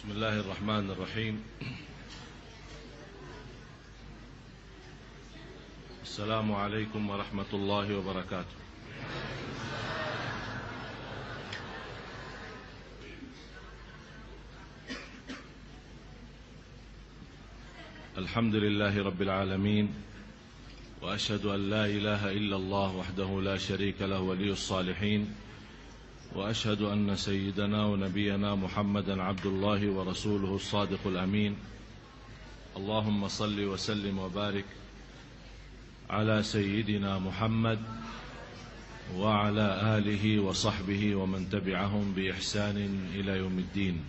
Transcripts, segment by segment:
بسم الله الرحمن الرحيم. السلام عليكم ورحمة الله وبركاته. الحمد لله رب العالمين، وأشهد أن لا إله إلا الله وحده لا شريك له ولي الصالحين، وأشهد أن سيدنا ونبينا محمدا عبد الله ورسوله الصادق الأمين. اللهم صل وسلم وبارك على سيدنا محمد وعلى آله وصحبه ومن تبعهم بإحسان إلى يوم الدين.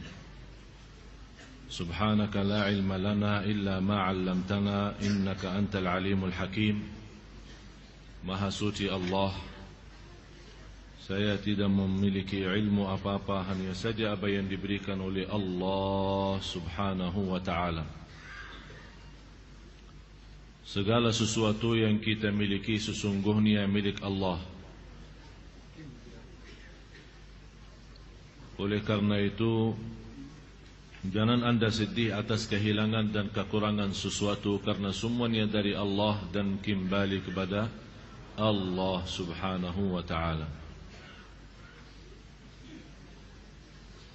سبحانك لا علم لنا إلا ما علمتنا إنك أنت العليم الحكيم. Maha suci Allah, saya tidak memiliki ilmu apa-apa, hanya saja apa yang diberikan oleh Allah subhanahu wa ta'ala. Segala sesuatu yang kita miliki sesungguhnya milik Allah. Oleh karena itu, jangan anda sedih atas kehilangan dan kekurangan sesuatu, karena semuanya dari Allah dan kembali kepada Allah subhanahu wa ta'ala.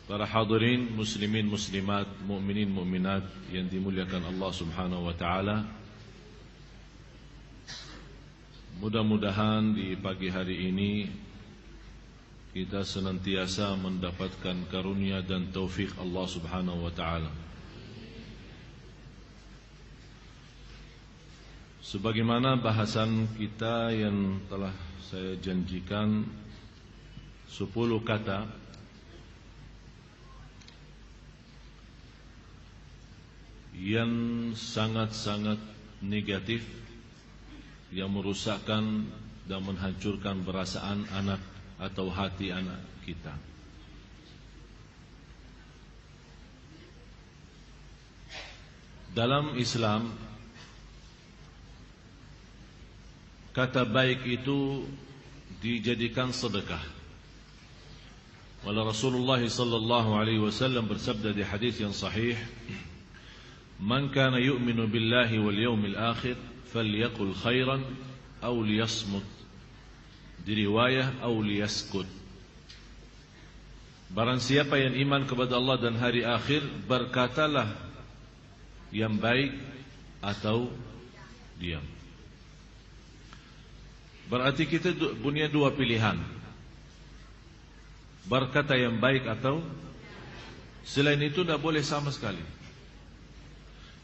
Para hadirin muslimin muslimat, mukminin mukminat yang dimuliakan Allah subhanahu wa ta'ala, mudah-mudahan di pagi hari ini kita senantiasa mendapatkan karunia dan taufik Allah subhanahu wa ta'ala. Sebagaimana bahasan kita yang telah saya janjikan, 10 kata yang sangat-sangat negatif, yang merusakkan dan menghancurkan perasaan anak atau hati anak kita. Dalam Islam, kata baik itu dijadikan sedekah. Wala Rasulullah sallallahu alaihi wasallam bersabda di hadis yang sahih, "Man kana yu'minu billahi wal yawmil akhir falyaqul khairan aw liyasmut." Di riwayah aw liyaskut. Barang siapa yang iman kepada Allah dan hari akhir, berkatalah yang baik atau diam. Berarti kita punya dua pilihan, berkata yang baik atau selain itu tidak boleh sama sekali.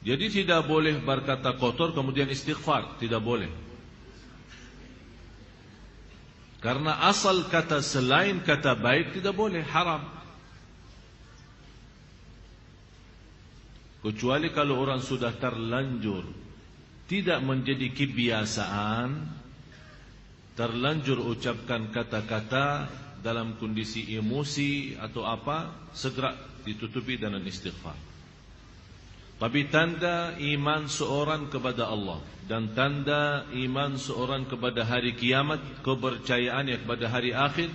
Jadi tidak boleh berkata kotor kemudian istighfar, tidak boleh. Karena asal kata selain kata baik tidak boleh, haram. Kecuali kalau orang sudah terlanjur tidak menjadi kebiasaan, terlanjur ucapkan kata-kata dalam kondisi emosi atau apa, segera ditutupi dengan istighfar. Tapi tanda iman seorang kepada Allah dan tanda iman seorang kepada hari kiamat, kepercayaannya kepada hari akhir,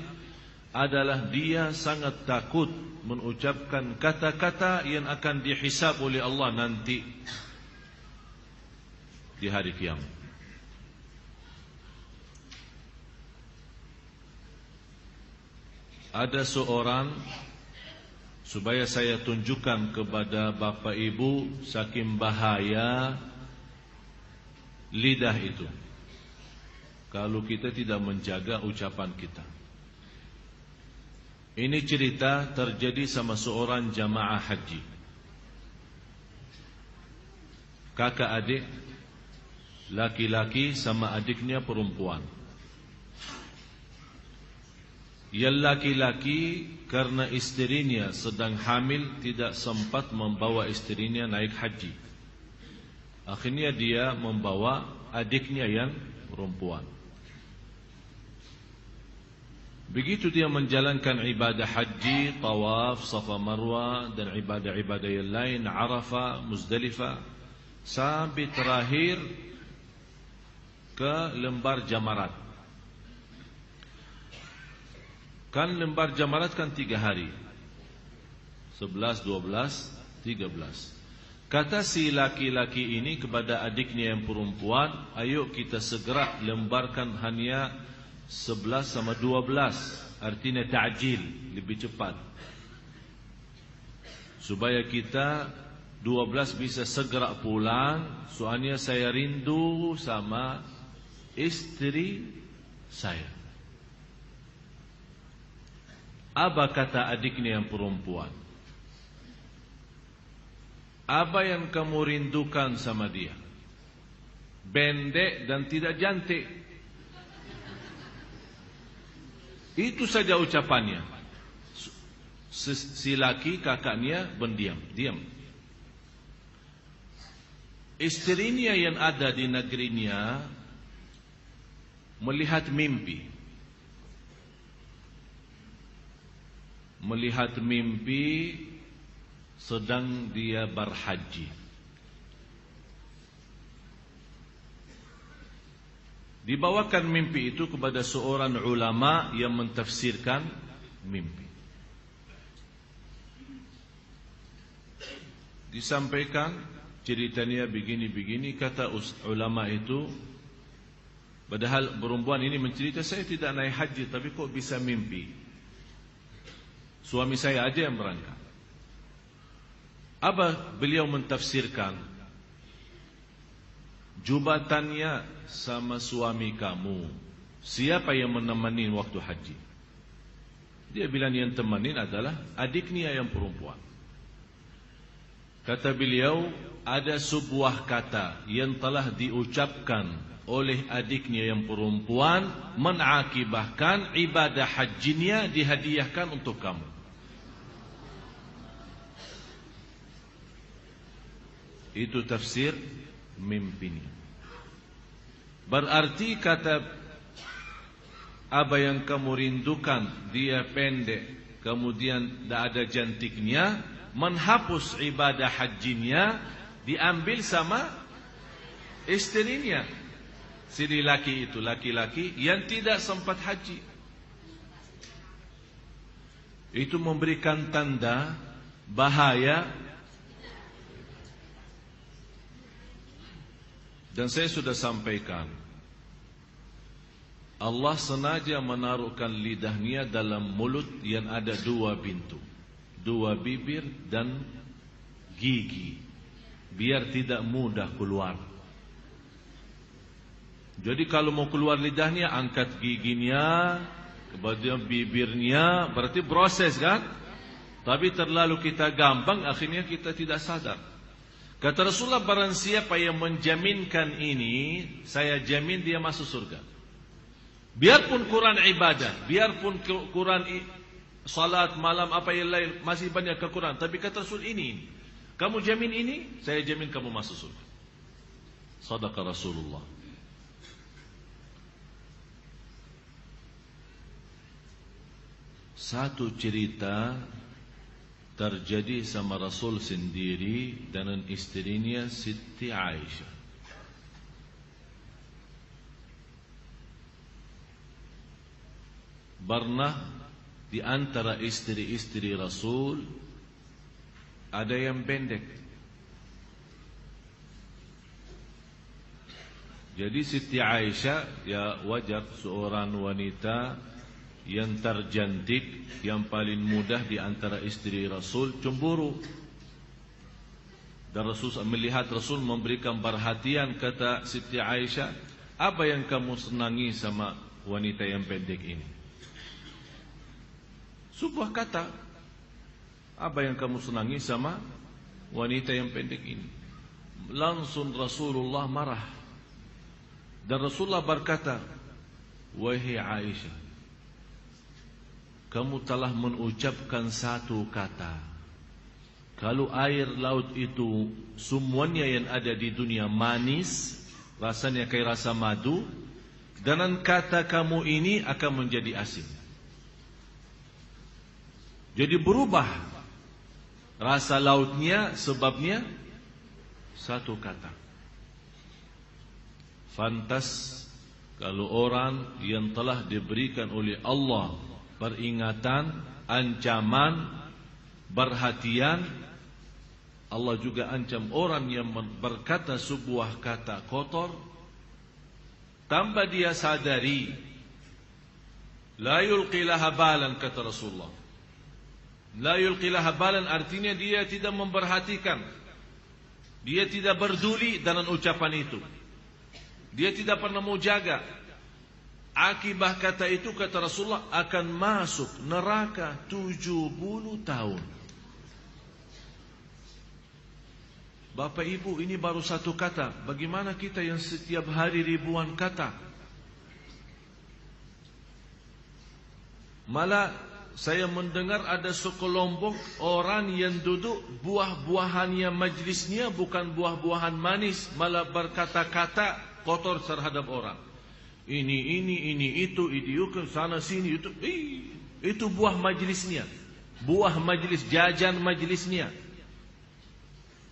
adalah dia sangat takut mengucapkan kata-kata yang akan dihisab oleh Allah nanti di hari kiamat. Ada seorang, supaya saya tunjukkan kepada Bapak Ibu saking bahaya lidah itu kalau kita tidak menjaga ucapan kita. Ini cerita terjadi sama seorang jamaah haji, kakak adik, laki-laki sama adiknya perempuan. Yang laki-laki karena istrinya sedang hamil tidak sempat membawa istrinya naik haji. Akhirnya dia membawa adiknya yang perempuan. Begitu dia menjalankan ibadah haji, tawaf, Safa Marwah dan ibadah-ibadah yang lain, Arafah, Muzdalifah, sampai terakhir ke lembar jamarat. Kan lembar jamarat kan 3 hari. 11, 12, 13. Kata si laki-laki ini kepada adiknya yang perempuan, ayo kita segera lembarkan hanya 11 sama 12. Artinya ta'jil, lebih cepat. Supaya kita 12 bisa segera pulang. Soalnya saya rindu sama istri saya. Apa kata adiknya yang perempuan? Apa yang kamu rindukan sama dia? Pendek dan tidak cantik. Itu saja ucapannya. Si laki kakaknya berdiam, diam. Istrinya yang ada di negerinya melihat mimpi. Melihat mimpi sedang dia berhaji. Dibawakan mimpi itu kepada seorang ulama yang mentafsirkan mimpi. Disampaikan ceritanya begini-begini, kata ulama itu, padahal perempuan ini mencerita, saya tidak naik haji tapi kok bisa mimpi. Suami saya aja yang berangkat. Apa beliau mentafsirkan? Jubatannya sama suami kamu, siapa yang menemani waktu haji? Dia bilang yang temanin adalah adiknya yang perempuan. Kata beliau, ada sebuah kata yang telah diucapkan oleh adiknya yang perempuan, menakibahkan ibadah hajinya dihadiahkan untuk kamu. Itu tafsir mimpinya. Berarti kata, apa yang kamu rindukan dia pendek, kemudian tidak ada cantiknya, menghapus ibadah hajinya, diambil sama istrinya. Si laki itu, laki-laki yang tidak sempat haji. Itu memberikan tanda bahaya. Dan saya sudah sampaikan, Allah sengaja menaruhkan lidahnya dalam mulut yang ada dua pintu, dua bibir dan gigi, biar tidak mudah keluar. Jadi kalau mau keluar lidahnya, angkat giginya, kemudian bibirnya, berarti proses kan? Tapi terlalu kita gampang, akhirnya kita tidak sadar. Kata Rasulullah, barang siapa yang menjaminkan ini, saya jamin dia masuk surga. Biarpun Quran ibadah, biarpun Quran salat malam apa yang lain, masih banyak kekurangan, tapi kata Rasul ini, kamu jamin ini, saya jamin kamu masuk surga. Sadaqa Rasulullah. Satu cerita terjadi sama Rasul sendiri dengan istrinya Siti Aisyah. Pernah di antara istri-istri Rasul ada yang pendek. Jadi Siti Aisyah, ya wajar seorang wanita yang tercantik, yang paling mudah di antara istri Rasul, cemburu. Dan Rasul melihat Rasul memberikan perhatian, kata Siti Aisyah, apa yang kamu senangi sama wanita yang pendek ini? Sebuah kata, apa yang kamu senangi sama wanita yang pendek ini? Langsung Rasulullah marah. Dan Rasulullah berkata, wahai Aisyah, kamu telah mengucapkan satu kata. Kalau air laut itu semuanya yang ada di dunia manis, rasanya kayak rasa madu, dengan kata kamu ini akan menjadi asin. Jadi berubah rasa lautnya, sebabnya satu kata. Fantas kalau orang yang telah diberikan oleh Allah peringatan, ancaman, perhatian. Allah juga ancam orang yang berkata sebuah kata kotor tanpa dia sadari. La yulqi laha balan, kata Rasulullah. La yulqi laha balan artinya dia tidak memperhatikan, dia tidak peduli dengan ucapan itu, dia tidak pernah mau jaga. Akibat kata itu, kata Rasulullah, akan masuk neraka 70 tahun. Bapak Ibu, ini baru satu kata. Bagaimana kita yang setiap hari ribuan kata? Malah saya mendengar ada sekelompok orang yang duduk, buah-buahannya majlisnya bukan buah-buahan manis, malah berkata-kata kotor terhadap orang. Ini itu sana sini itu. Itu buah majlisnya, buah majlis, jajan majlisnya.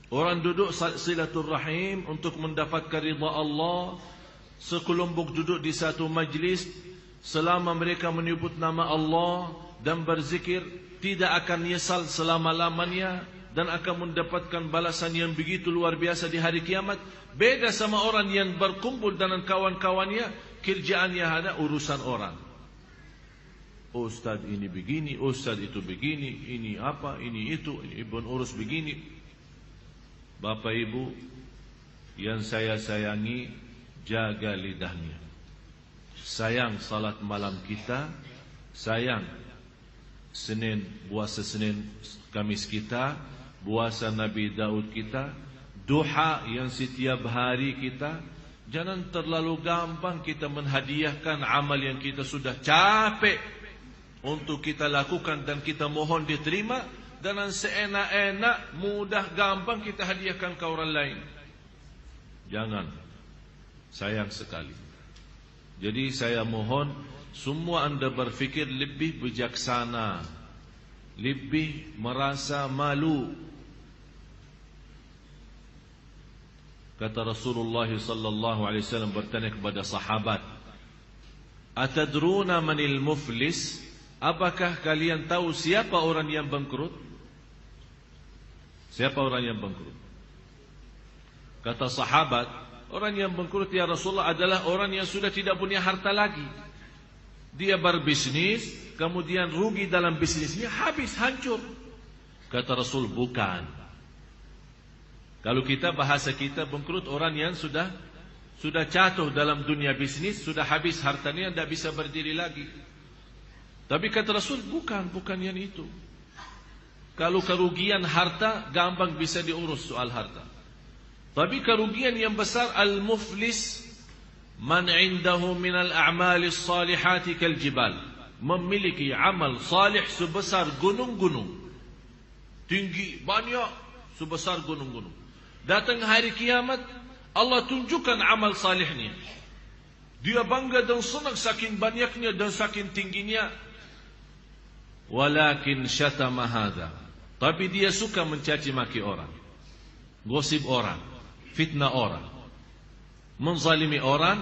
Orang duduk silaturahim untuk mendapatkan ridha Allah. Sekelompok duduk di satu majlis, selama mereka menyebut nama Allah dan berzikir, tidak akan nyesal selama-lamanya dan akan mendapatkan balasan yang begitu luar biasa di hari kiamat. Beda sama orang yang berkumpul dengan kawan-kawannya, kerjaannya hanya urusan orang. Ustaz ini begini, ustaz itu begini, ini apa, ini itu, ini ibn urus begini. Bapak Ibu yang saya sayangi, jaga lidahnya. Sayang salat malam kita, sayang puasa Senin Kamis kita, puasa Nabi Daud kita, duha yang setiap hari kita. Jangan terlalu gampang kita menghadiahkan amal yang kita sudah capek untuk kita lakukan dan kita mohon diterima, dengan seenak-enak, mudah, gampang kita hadiahkan ke orang lain. Jangan, sayang sekali. Jadi saya mohon semua anda berfikir lebih bijaksana, lebih merasa malu. Kata Rasulullah sallallahu alaihi wasallam bertanya kepada sahabat, "Atadruna manil muflis?" Apakah kalian tahu siapa orang yang bangkrut? Siapa orang yang bangkrut? Kata sahabat, orang yang bangkrut ya Rasulullah adalah orang yang sudah tidak punya harta lagi. Dia berbisnis, kemudian rugi dalam bisnisnya, habis, hancur. Kata Rasul, bukan. Kalau kita bahasa kita bangkrut, orang yang sudah jatuh dalam dunia bisnis, sudah habis hartanya, tidak bisa berdiri lagi. Tapi kata Rasul, bukan yang itu. Kalau kerugian harta, gampang bisa diurus soal harta. Tapi kerugian yang besar, al-muflis man indahu minal a'mali salihati kal jibal. Memiliki amal salih sebesar gunung-gunung. Tinggi, banyak, sebesar gunung-gunung. Datang hari kiamat, Allah tunjukkan amal salihnya. Dia bangga dan senang saking banyaknya dan saking tingginya. Walakin syatama hadha. Tapi dia suka mencaci maki orang, gosip orang, fitnah orang, menzalimi orang.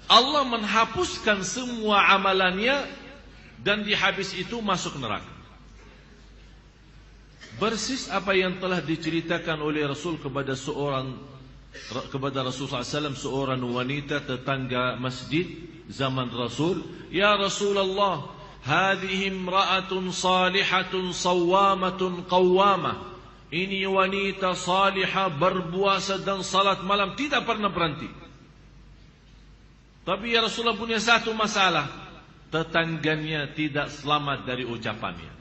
Allah menghapuskan semua amalannya dan di habis itu masuk neraka. Persis apa yang telah diceritakan oleh Rasul kepada Rasulullah SAW, seorang wanita tetangga masjid zaman Rasul. Ya Rasulullah, hadhihi imra'atun salihatun sawwamatun qawwamah. Ini wanita salihah, berpuasa dan salat malam, tidak pernah berhenti. Tapi ya Rasulullah punya satu masalah, tetangganya tidak selamat dari ucapannya.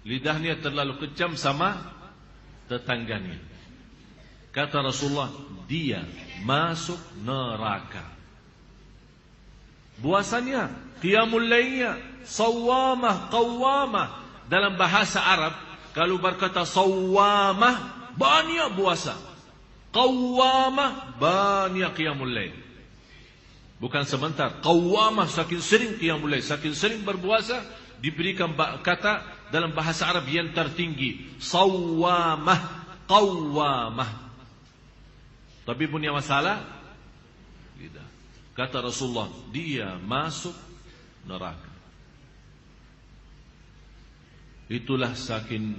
Lidahnya terlalu kejam sama tetangganya. Kata Rasulullah, dia masuk neraka. Puasanya, qiyamul lailnya, sawwamah, qawwamah. Dalam bahasa Arab, kalau berkata sawwamah, banyak puasa. Qawwamah, banyak qiyamul lail. Bukan sebentar. Qawwamah, saking sering qiyamul lail, saking sering berpuasa, diberikan kata dalam bahasa Arab yang tertinggi, sawwamah, qawwamah. Tapi punya masalah lidah. Kata Rasulullah, dia masuk neraka. Itulah saking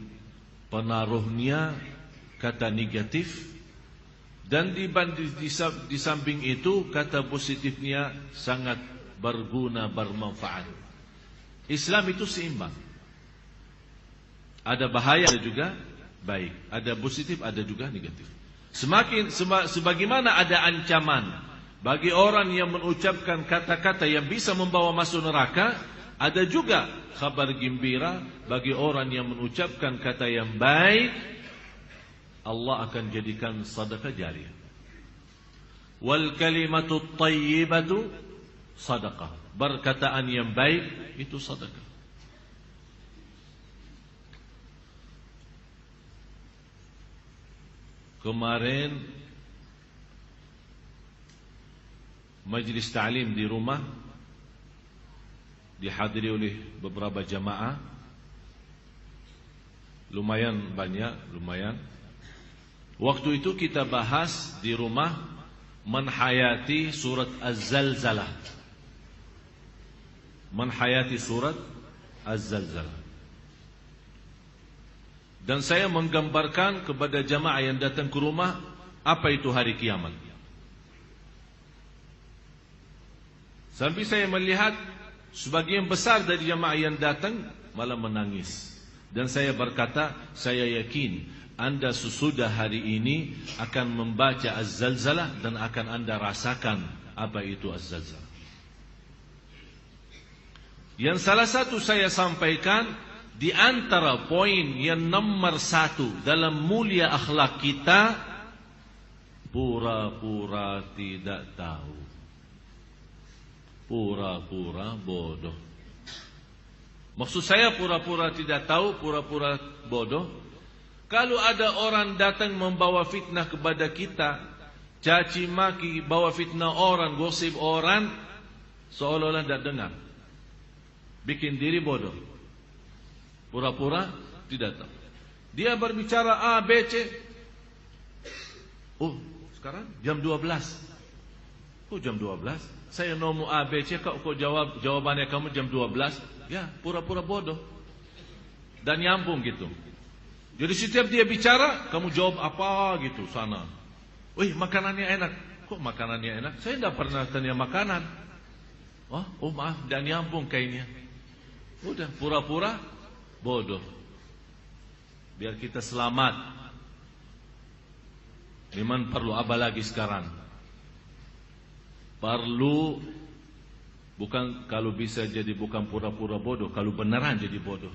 penaruhnya kata negatif. Dan di samping itu kata positifnya sangat berguna, bermanfaat. Islam itu seimbang. Ada bahaya, ada juga baik. Ada positif, ada juga negatif. Sebagaimana ada ancaman bagi orang yang mengucapkan kata-kata yang bisa membawa masuk neraka, ada juga kabar gembira bagi orang yang mengucapkan kata yang baik. Allah akan jadikan sedekah jariyah. Wal kalimatu thayyibatu sedekah. Perkataan yang baik itu sedekah. Kemarin majlis ta'lim di rumah dihadiri oleh beberapa jamaah. Lumayan banyak, lumayan. Waktu itu kita bahas di rumah menhayati surat Az-Zalzalah. Menhayati surat Az-Zalzalah. Dan saya menggambarkan kepada jamaah yang datang ke rumah apa itu hari kiamat. Sampai saya melihat sebagian besar dari jamaah yang datang malah menangis. Dan saya berkata, saya yakin Anda sesudah hari ini akan membaca Az-Zalzalah dan akan Anda rasakan apa itu Az-Zalzalah. Yang salah satu saya sampaikan, di antara poin yang nomor 1 dalam mulia akhlak kita, pura-pura tidak tahu, pura-pura bodoh. Maksud saya pura-pura tidak tahu, pura-pura bodoh. Kalau ada orang datang membawa fitnah kepada kita, caci maki, bawa fitnah orang, gosip orang, seolah-olah tidak dengar, bikin diri bodoh, pura-pura tidak tahu. Dia berbicara A, B, C. Oh, sekarang jam 12. Oh, jam 12. Saya nomor A, B, C, kok jawabannya kamu jam 12. Ya, pura-pura bodoh. Dan nyambung gitu. Jadi setiap dia bicara, kamu jawab apa gitu sana. Wih, makanannya enak. Kok makanannya enak? Saya tidak pernah tanya makanan. Oh maaf, dan nyambung kayaknya. Udah, pura-pura bodoh. Biar kita selamat. Memang perlu apa lagi sekarang? Perlu, bukan kalau bisa jadi bukan pura-pura bodoh, kalau beneran jadi bodoh.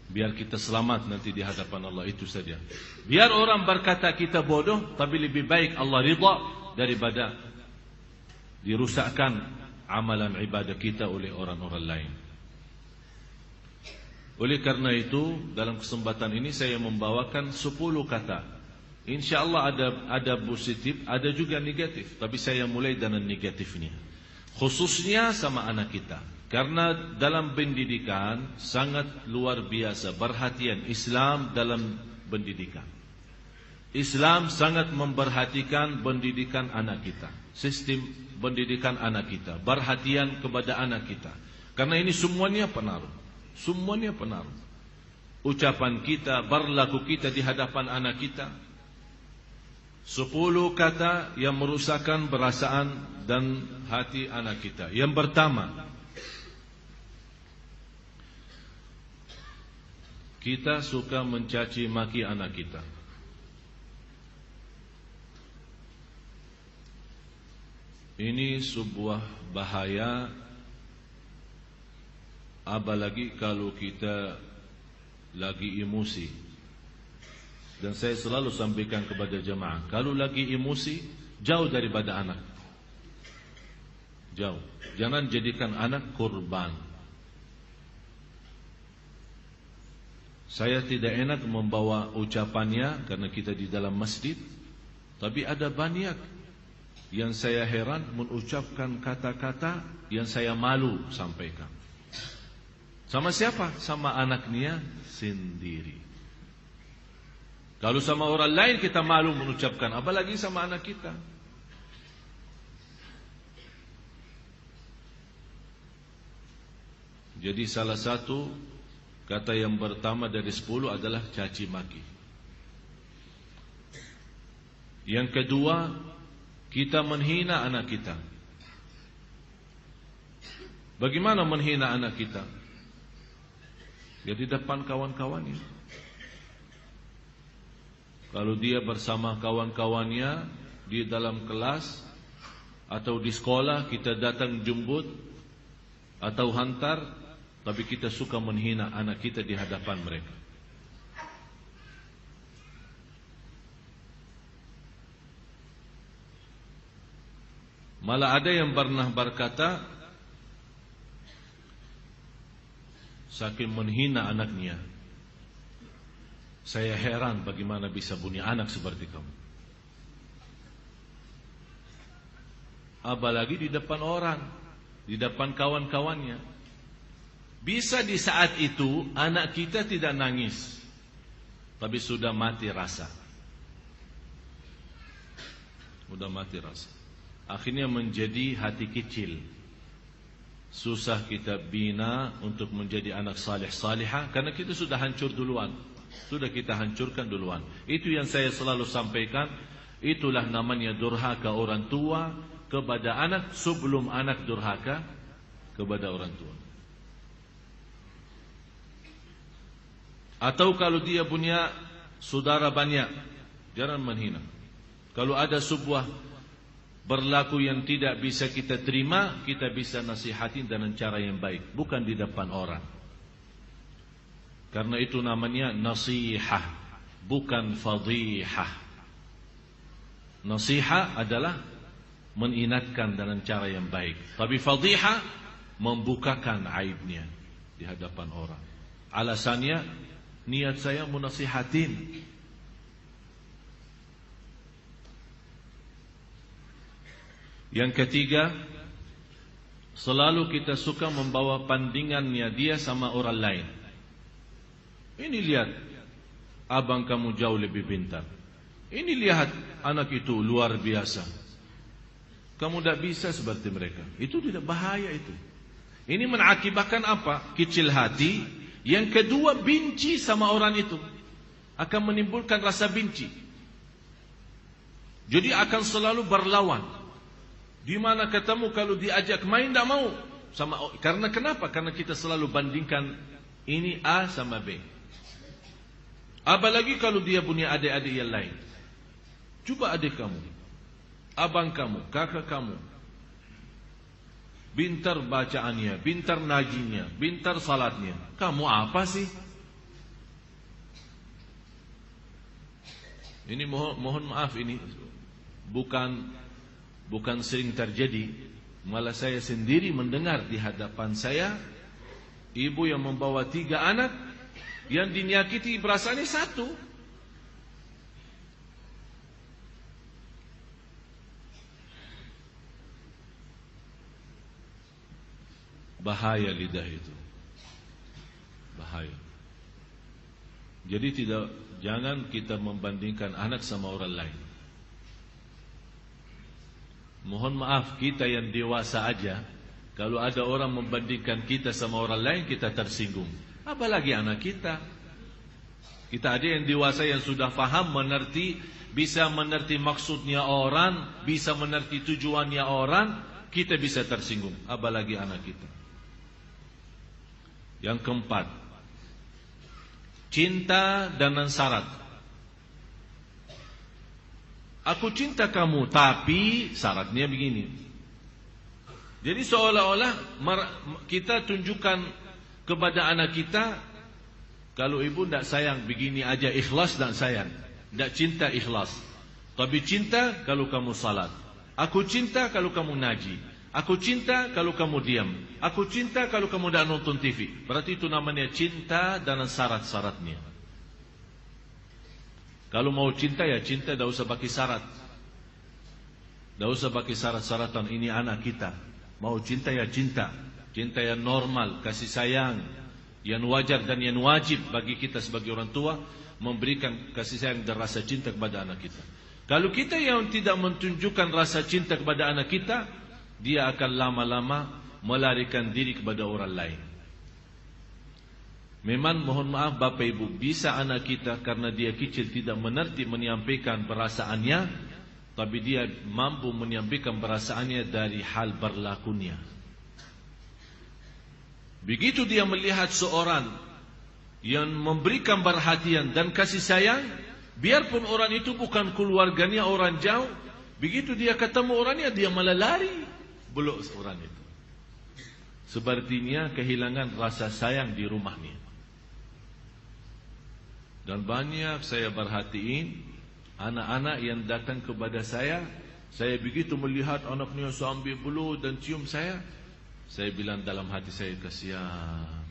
Biar kita selamat nanti di hadapan Allah, itu saja. Biar orang berkata kita bodoh, tapi lebih baik Allah ridha daripada dirusakkan amalan ibadah kita oleh orang-orang lain. Oleh karena itu, dalam kesempatan ini saya membawakan 10 kata. InsyaAllah ada positif, ada juga negatif. Tapi saya mulai dengan negatifnya. Khususnya sama anak kita. Karena dalam pendidikan sangat luar biasa perhatian Islam dalam pendidikan. Islam sangat memperhatikan pendidikan anak kita, sistem pendidikan anak kita, perhatian kepada anak kita. Karena ini semuanya pengaruh. Semuanya pengaruh. Ucapan kita, berlaku kita di hadapan anak kita. 10 kata yang merusakkan perasaan dan hati anak kita. Yang pertama, kita suka mencaci maki anak kita. Ini sebuah bahaya, apalagi kalau kita lagi emosi. Dan saya selalu sampaikan kepada jemaah, kalau lagi emosi, jauh daripada anak. Jauh. Jangan jadikan anak korban. Saya tidak enak membawa ucapannya karena kita di dalam masjid. Tapi ada banyak yang saya heran mengucapkan kata-kata yang saya malu sampaikan. Sama siapa? Sama anaknya sendiri. Kalau sama orang lain kita malu mengucapkan, apalagi sama anak kita. Jadi salah satu Kata yang pertama dari 10 adalah caci maki. Yang kedua, kita menghina anak kita. Bagaimana menghina anak kita? Ya di depan kawan-kawannya. Kalau dia bersama kawan-kawannya di dalam kelas atau di sekolah, kita datang jemput atau hantar, tapi kita suka menghina anak kita di hadapan mereka. Malah ada yang pernah berkata, saking menghina anaknya, saya heran bagaimana bisa punya anak seperti kamu. Apalagi di depan orang, di depan kawan-kawannya. Bisa di saat itu anak kita tidak nangis, tapi sudah mati rasa. Sudah mati rasa. Akhirnya menjadi hati kecil. Susah kita bina untuk menjadi anak saleh salihah karena kita sudah hancur duluan. Sudah kita hancurkan duluan. Itu yang saya selalu sampaikan. Itulah namanya durhaka orang tua kepada anak sebelum anak durhaka kepada orang tua. Atau kalau dia punya saudara banyak, jangan menghina. Kalau ada sebuah berlaku yang tidak bisa kita terima, kita bisa nasihatin dengan cara yang baik, bukan di depan orang. Karena itu namanya nasihah, bukan fadihah. Nasihah adalah mengingatkan dengan cara yang baik, tapi fadihah membukakan aibnya di hadapan orang. Alasannya, niat saya menasihatin. Yang ketiga, selalu kita suka membawa bandingannya dia sama orang lain. Ini lihat, abang kamu jauh lebih pintar. Ini lihat, anak itu luar biasa. Kamu tidak bisa seperti mereka. Itu tidak bahaya itu. Ini mengakibatkan apa? Kecil hati. Yang kedua, benci sama orang itu. Akan menimbulkan rasa benci. Jadi akan selalu berlawan. Di mana ketemu kalau diajak main tidak mau sama. Karena kenapa? Karena kita selalu bandingkan ini A sama B. Apalagi kalau dia punya adik-adik yang lain. Coba adik kamu, abang kamu, kakak kamu, pintar bacaannya, pintar najinya, pintar salatnya. Kamu apa sih? Ini mohon maaf, ini bukan sering terjadi. Malah saya sendiri mendengar di hadapan saya, ibu yang membawa 3 anak, yang dinyakiti perasaannya 1. Bahaya lidah itu. Bahaya. Jadi jangan kita membandingkan anak sama orang lain. Mohon maaf, kita yang dewasa aja, kalau ada orang membandingkan kita sama orang lain, kita tersinggung. Apalagi anak kita. Kita ada yang dewasa yang sudah faham, mengerti, bisa mengerti maksudnya orang, bisa mengerti tujuannya orang, kita bisa tersinggung. Apalagi anak kita. Yang keempat, cinta dengan syarat. Aku cinta kamu, tapi syaratnya begini. Jadi seolah-olah kita tunjukkan kepada anak kita, kalau ibu tidak sayang begini aja, ikhlas dan sayang. Tidak cinta ikhlas. Tapi cinta kalau kamu salat. Aku cinta kalau kamu ngaji. Aku cinta kalau kamu diam. Aku cinta kalau kamu tidak nonton TV. Berarti itu namanya cinta dengan syarat-syaratnya. Kalau mau cinta ya cinta, tidak usah pakai syarat. Tidak usah pakai syarat-syaratan. Ini anak kita. Mau cinta ya cinta. Cinta yang normal, kasih sayang, yang wajar dan yang wajib bagi kita sebagai orang tua, memberikan kasih sayang dan rasa cinta kepada anak kita. Kalau kita yang tidak menunjukkan rasa cinta kepada anak kita, dia akan lama-lama melarikan diri kepada orang lain. Memang mohon maaf Bapak Ibu, bisa anak kita karena dia kecil tidak mengerti menyampaikan perasaannya, tapi dia mampu menyampaikan perasaannya dari hal berlakunya. Begitu dia melihat seorang yang memberikan perhatian dan kasih sayang, biarpun orang itu bukan keluarganya, orang jauh, begitu dia ketemu orangnya, dia malah lari, belok orang itu. Sepertinya kehilangan rasa sayang di rumahnya. Dan banyak saya perhatiin anak-anak yang datang kepada saya begitu melihat anaknya sambil peluk dan cium saya bilang dalam hati saya, kasihan,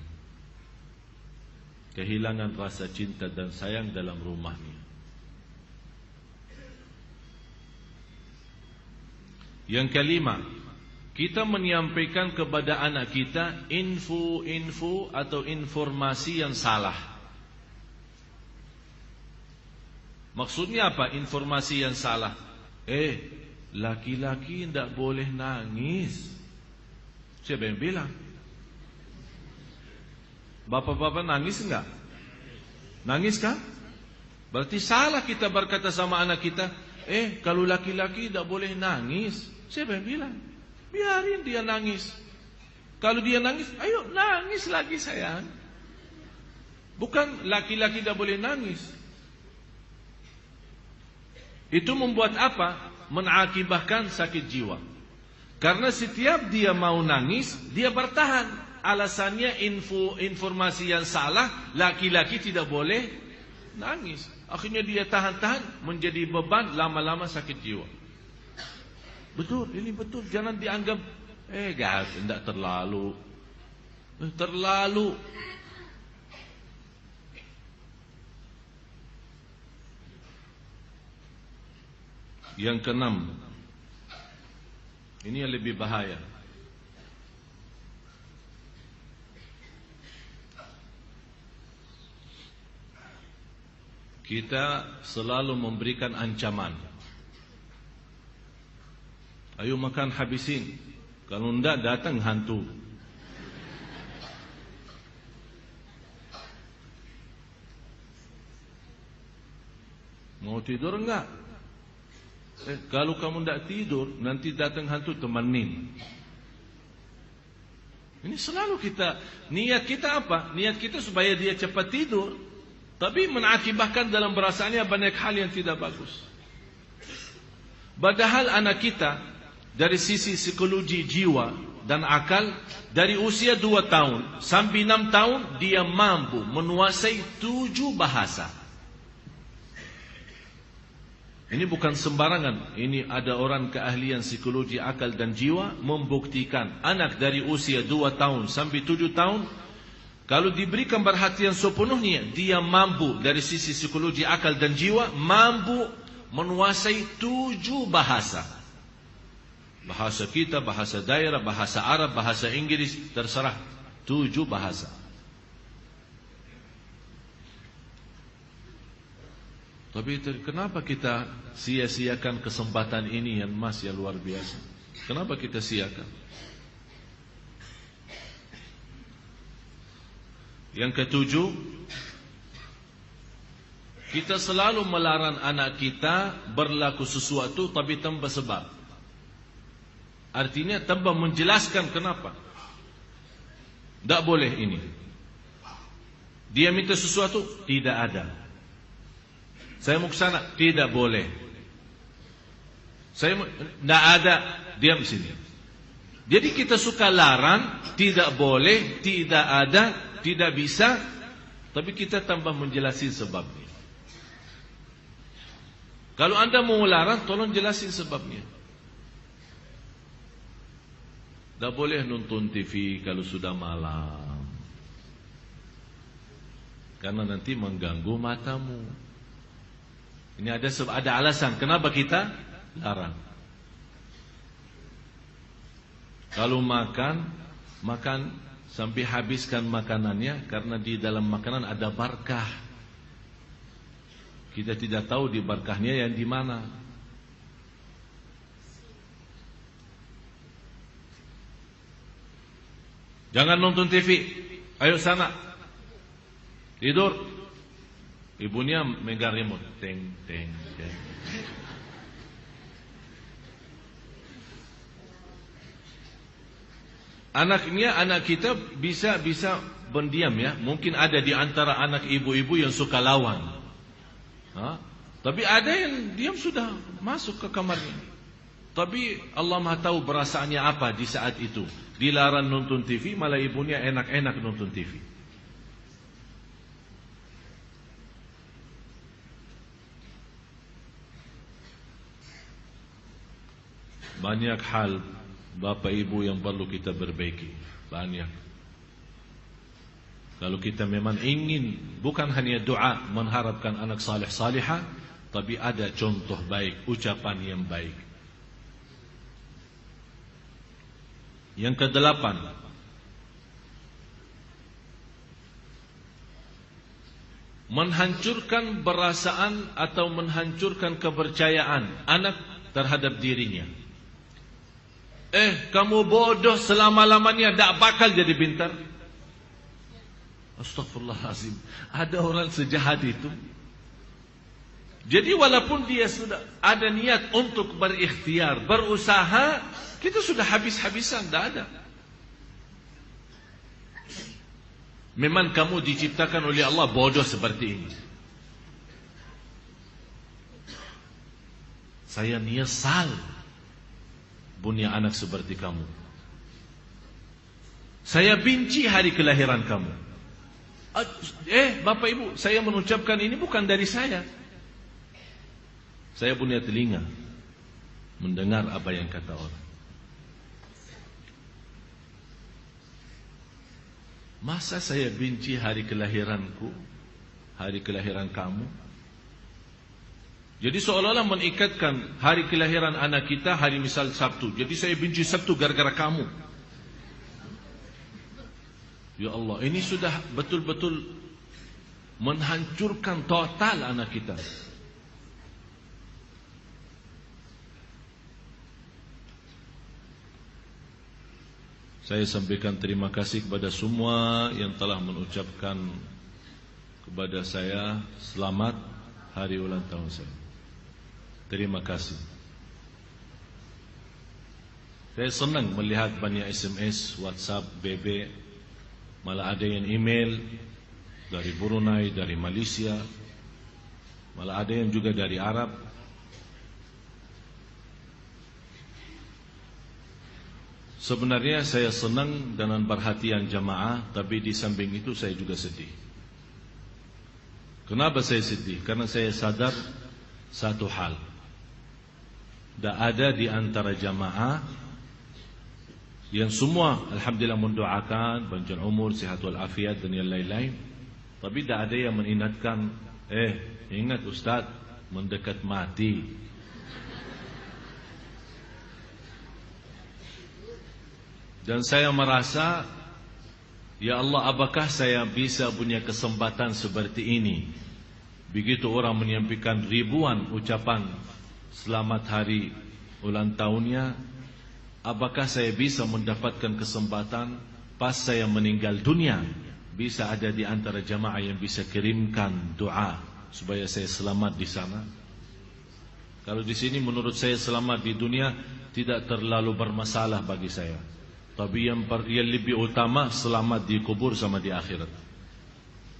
kehilangan rasa cinta dan sayang dalam rumahnya. Yang kelima, kita menyampaikan kepada anak kita info atau informasi yang salah. Maksudnya apa informasi yang salah? Laki-laki tidak boleh nangis. Siapa yang bilang? Bapak-bapak nangis enggak? Nangis kan? Berarti salah kita berkata sama anak kita, kalau laki-laki tidak boleh nangis. Siapa yang bilang? Biarin dia nangis. Kalau dia nangis, ayo nangis lagi sayang. Bukan laki-laki tidak boleh nangis. Itu membuat apa? Mengakibatkan sakit jiwa. Karena setiap dia mau nangis, dia bertahan. Alasannya informasi yang salah, laki-laki tidak boleh nangis. Akhirnya dia tahan-tahan, menjadi beban, lama-lama sakit jiwa. Betul, ini betul. Jangan dianggap, tidak terlalu. Terlalu. Yang keenam, ini yang lebih bahaya. Kita selalu memberikan ancaman. Ayo makan habisin. Kalau tidak datang hantu. Mau tidur enggak? Kalau kamu tidak tidur, nanti datang hantu, temenin. Ini selalu kita, niat kita apa? Niat kita supaya dia cepat tidur, tapi mengakibatkan dalam perasaannya banyak hal yang tidak bagus. Padahal anak kita dari sisi psikologi jiwa dan akal, dari usia 2 tahun sampai 6 tahun dia mampu menguasai 7 bahasa. Ini bukan sembarangan. Ini ada orang keahlian psikologi akal dan jiwa membuktikan anak dari usia 2 tahun sampai 7 tahun, kalau diberikan perhatian sepenuhnya, dia mampu dari sisi psikologi akal dan jiwa mampu menguasai 7 bahasa. Bahasa kita, bahasa daerah, bahasa Arab, bahasa Inggris, terserah. 7 bahasa. Tapi kenapa kita sia-siakan kesempatan ini yang masih luar biasa? Kenapa kita siakan? Yang ketujuh, kita selalu melarang anak kita berlaku sesuatu tapi tanpa sebab. Artinya tanpa menjelaskan kenapa. Tak boleh ini. Dia minta sesuatu, tidak ada. Saya mau ke sana, tidak boleh. Saya tidak ada, diam sini. Jadi kita suka larang, tidak boleh, tidak ada, tidak bisa, tapi kita tambah menjelaskan sebabnya. Kalau Anda mau larang, tolong jelasin sebabnya. Tidak boleh nonton TV kalau sudah malam, karena nanti mengganggu matamu. Ini ada alasan kenapa kita larang. Kalau makan sampai habiskan makanannya, karena di dalam makanan ada barakah. Kita tidak tahu di barakahnya yang di mana. Jangan nonton TV. Ayo sana. Tidur. Ibunya megang remote. Teng, teng, teng. Anak kita bisa pendiam ya. Mungkin ada di antara anak ibu-ibu yang suka lawan. Tapi ada yang diam sudah masuk ke kamarnya. Tapi Allah Maha tahu perasaannya apa di saat itu. Dilarang nonton TV, malah ibunya enak-enak nonton TV. Banyak hal Bapak Ibu yang perlu kita perbaiki. Banyak. Kalau kita memang ingin bukan hanya doa mengharapkan anak saleh salihah, tapi ada contoh baik, ucapan yang baik. Yang ke-8, menghancurkan perasaan atau menghancurkan kepercayaan anak terhadap dirinya. Kamu bodoh selama-lamanya, tak bakal jadi pintar. Astagfirullahaladzim. Ada orang sejahat itu. Jadi walaupun dia sudah ada niat untuk berikhtiar, berusaha, kita sudah habis-habisan, tak ada. Memang kamu diciptakan oleh Allah bodoh seperti ini. Saya nyesal punya anak seperti kamu. Saya benci hari kelahiran kamu. Bapak Ibu, saya mengucapkan ini bukan dari saya. Saya punya telinga mendengar apa yang kata orang. Masa saya benci hari kelahiranku, hari kelahiran kamu? Jadi seolah-olah mengikatkan hari kelahiran anak kita hari misal Sabtu. Jadi saya benci Sabtu gara-gara kamu. Ya Allah, ini sudah betul-betul menghancurkan total anak kita. Saya sampaikan terima kasih kepada semua yang telah mengucapkan kepada saya selamat hari ulang tahun saya. Terima kasih. Saya senang melihat banyak SMS, WhatsApp, BB. Malah ada yang email dari Brunei, dari Malaysia. Malah ada yang juga dari Arab. Sebenarnya saya senang dengan perhatian jamaah, tapi di samping itu saya juga sedih. Kenapa saya sedih? Karena saya sadar satu hal. Tak ada di antara jamaah yang semua alhamdulillah mendoakan panjang umur, sihat wal afiat dan yang lain-lain, tapi tak ada yang mengingatkan, ingat Ustaz, mendekat mati. Dan saya merasa, ya Allah, apakah saya bisa punya kesempatan seperti ini? Begitu orang menyampaikan ribuan ucapan selamat hari ulang tahunnya, apakah saya bisa mendapatkan kesempatan pas saya meninggal dunia, bisa ada di antara jamaah yang bisa kirimkan doa supaya saya selamat di sana? Kalau di sini menurut saya selamat di dunia tidak terlalu bermasalah bagi saya. Tapi yang lebih utama selamat di kubur sama di akhirat.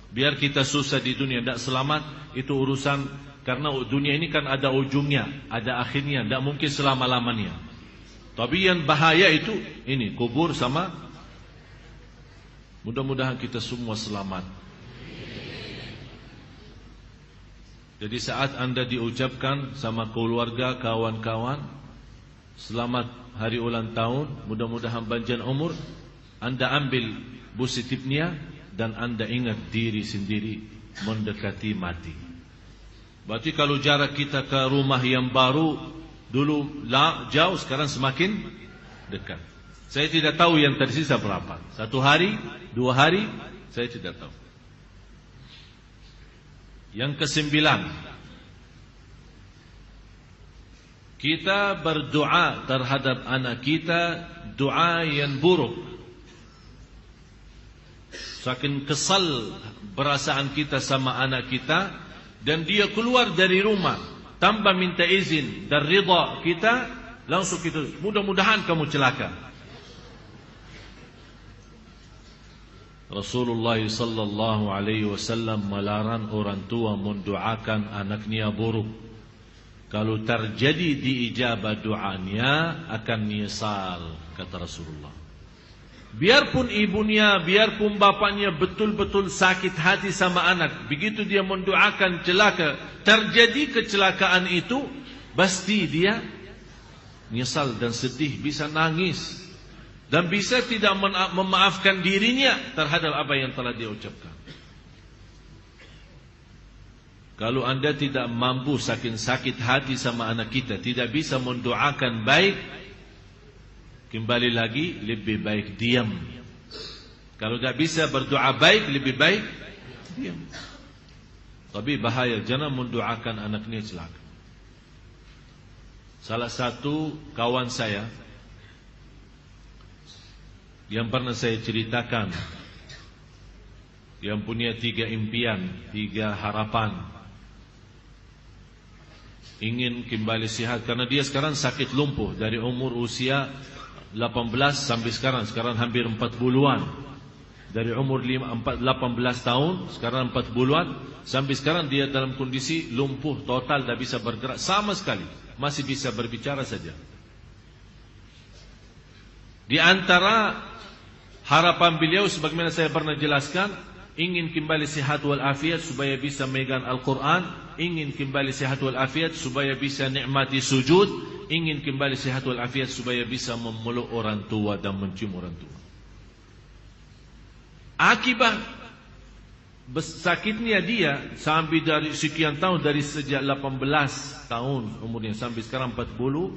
Biar kita susah di dunia tidak selamat, itu urusan. Karena dunia ini kan ada ujungnya, ada akhirnya, tidak mungkin selama-lamanya. Tapi yang bahaya itu ini, kubur sama. Mudah-mudahan kita semua selamat. Jadi saat Anda diucapkan sama keluarga, kawan-kawan, selamat hari ulang tahun, mudah-mudahan panjang umur, Anda ambil positifnya dan Anda ingat diri sendiri mendekati mati. Berarti kalau jarak kita ke rumah yang baru dulu jauh, sekarang semakin dekat. Saya tidak tahu yang tersisa berapa. 1 hari, 2 hari, saya tidak tahu. Yang ke-9, kita berdoa terhadap anak kita, doa yang buruk. saking kesal perasaan kita sama anak kita, dan dia keluar dari rumah tanpa minta izin dan ridha kita, langsung kita, mudah-mudahan kamu celaka. Rasulullah sallallahu alaihi wasallam melarang orang tua mendoakan anaknya buruk. Kalau terjadi diijabah doanya akan menyesal, kata Rasulullah. Biarpun ibunya, biarpun bapaknya betul-betul sakit hati sama anak, begitu dia mendoakan celaka, terjadi kecelakaan itu, pasti dia menyesal dan sedih, bisa nangis, dan bisa tidak memaafkan dirinya terhadap apa yang telah dia ucapkan. Kalau anda tidak mampu saking sakit hati sama anak kita, tidak bisa mendoakan baik, kembali lagi, lebih baik diam. Kalau tidak bisa berdoa baik, lebih baik diam. Tapi bahaya, jangan mendoakan anaknya celaka. Salah satu kawan saya yang pernah saya ceritakan, yang punya 3 impian, 3 harapan, ingin kembali sehat, karena dia sekarang sakit lumpuh dari umur usia 18 sampai sekarang hampir 40-an. Dari umur 18 tahun, sekarang 40-an, sampai sekarang dia dalam kondisi lumpuh total, tidak bisa bergerak sama sekali, masih bisa berbicara saja. Di antara harapan beliau, sebagaimana saya pernah jelaskan, ingin kembali sehat walafiat supaya bisa megang Al-Quran, ingin kembali sehat walafiat supaya bisa nikmati sujud, ingin kembali sehat walafiat supaya bisa memeluk orang tua dan mencium orang tua. Akibat sakitnya dia sampai dari sekian tahun, dari sejak 18 tahun umurnya sampai sekarang 40,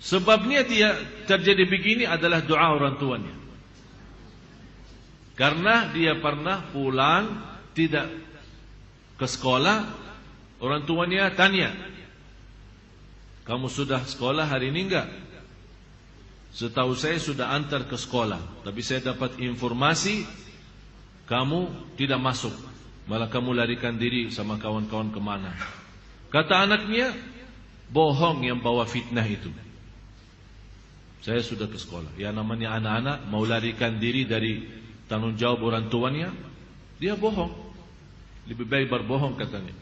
sebabnya dia terjadi begini adalah doa orang tuanya. Karena dia pernah pulang tidak ke sekolah, orang tuanya tanya, kamu sudah sekolah hari ini enggak? Setahu saya sudah antar ke sekolah, tapi saya dapat informasi kamu tidak masuk, malah kamu larikan diri sama kawan-kawan kemana. Kata anaknya, bohong yang bawa fitnah itu. Saya sudah ke sekolah. Ya namanya anak-anak mau larikan diri dari tanggung jawab orang tuanya, dia bohong. Lebih baik berbohong, katanya.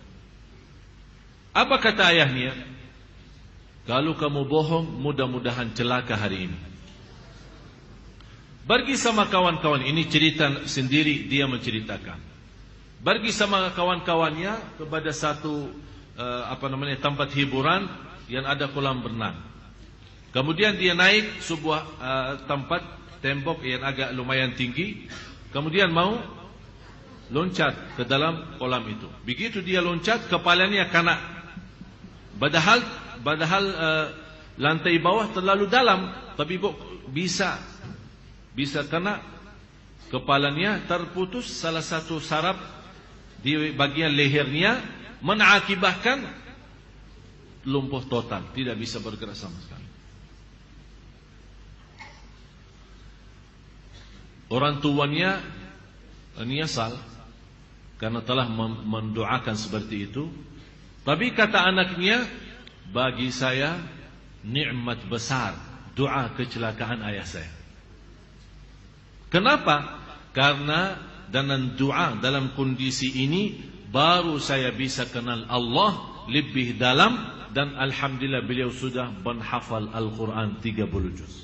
Apa kata ayahnya? Kalau kamu bohong, mudah-mudahan celaka hari ini. Pergi sama kawan-kawan, ini cerita sendiri dia menceritakan. Pergi sama kawan-kawannya kepada satu tempat hiburan yang ada kolam renang. Kemudian dia naik sebuah tempat tembok yang agak lumayan tinggi. Kemudian mau loncat ke dalam kolam itu. Begitu dia loncat, kepalanya kena. Padahal lantai bawah terlalu dalam, tapi bisa kena. Kepalanya terputus salah satu saraf di bagian lehernya, mengakibatkan lumpuh total, tidak bisa bergerak sama sekali. Orang tuanya menyesal karena telah mendoakan seperti itu. Tapi kata anaknya, bagi saya nikmat besar doa kecelakaan ayah saya. Kenapa? Karena dengan doa dalam kondisi ini baru saya bisa kenal Allah lebih dalam, dan alhamdulillah beliau sudah menghafal Al-Quran 30 juz.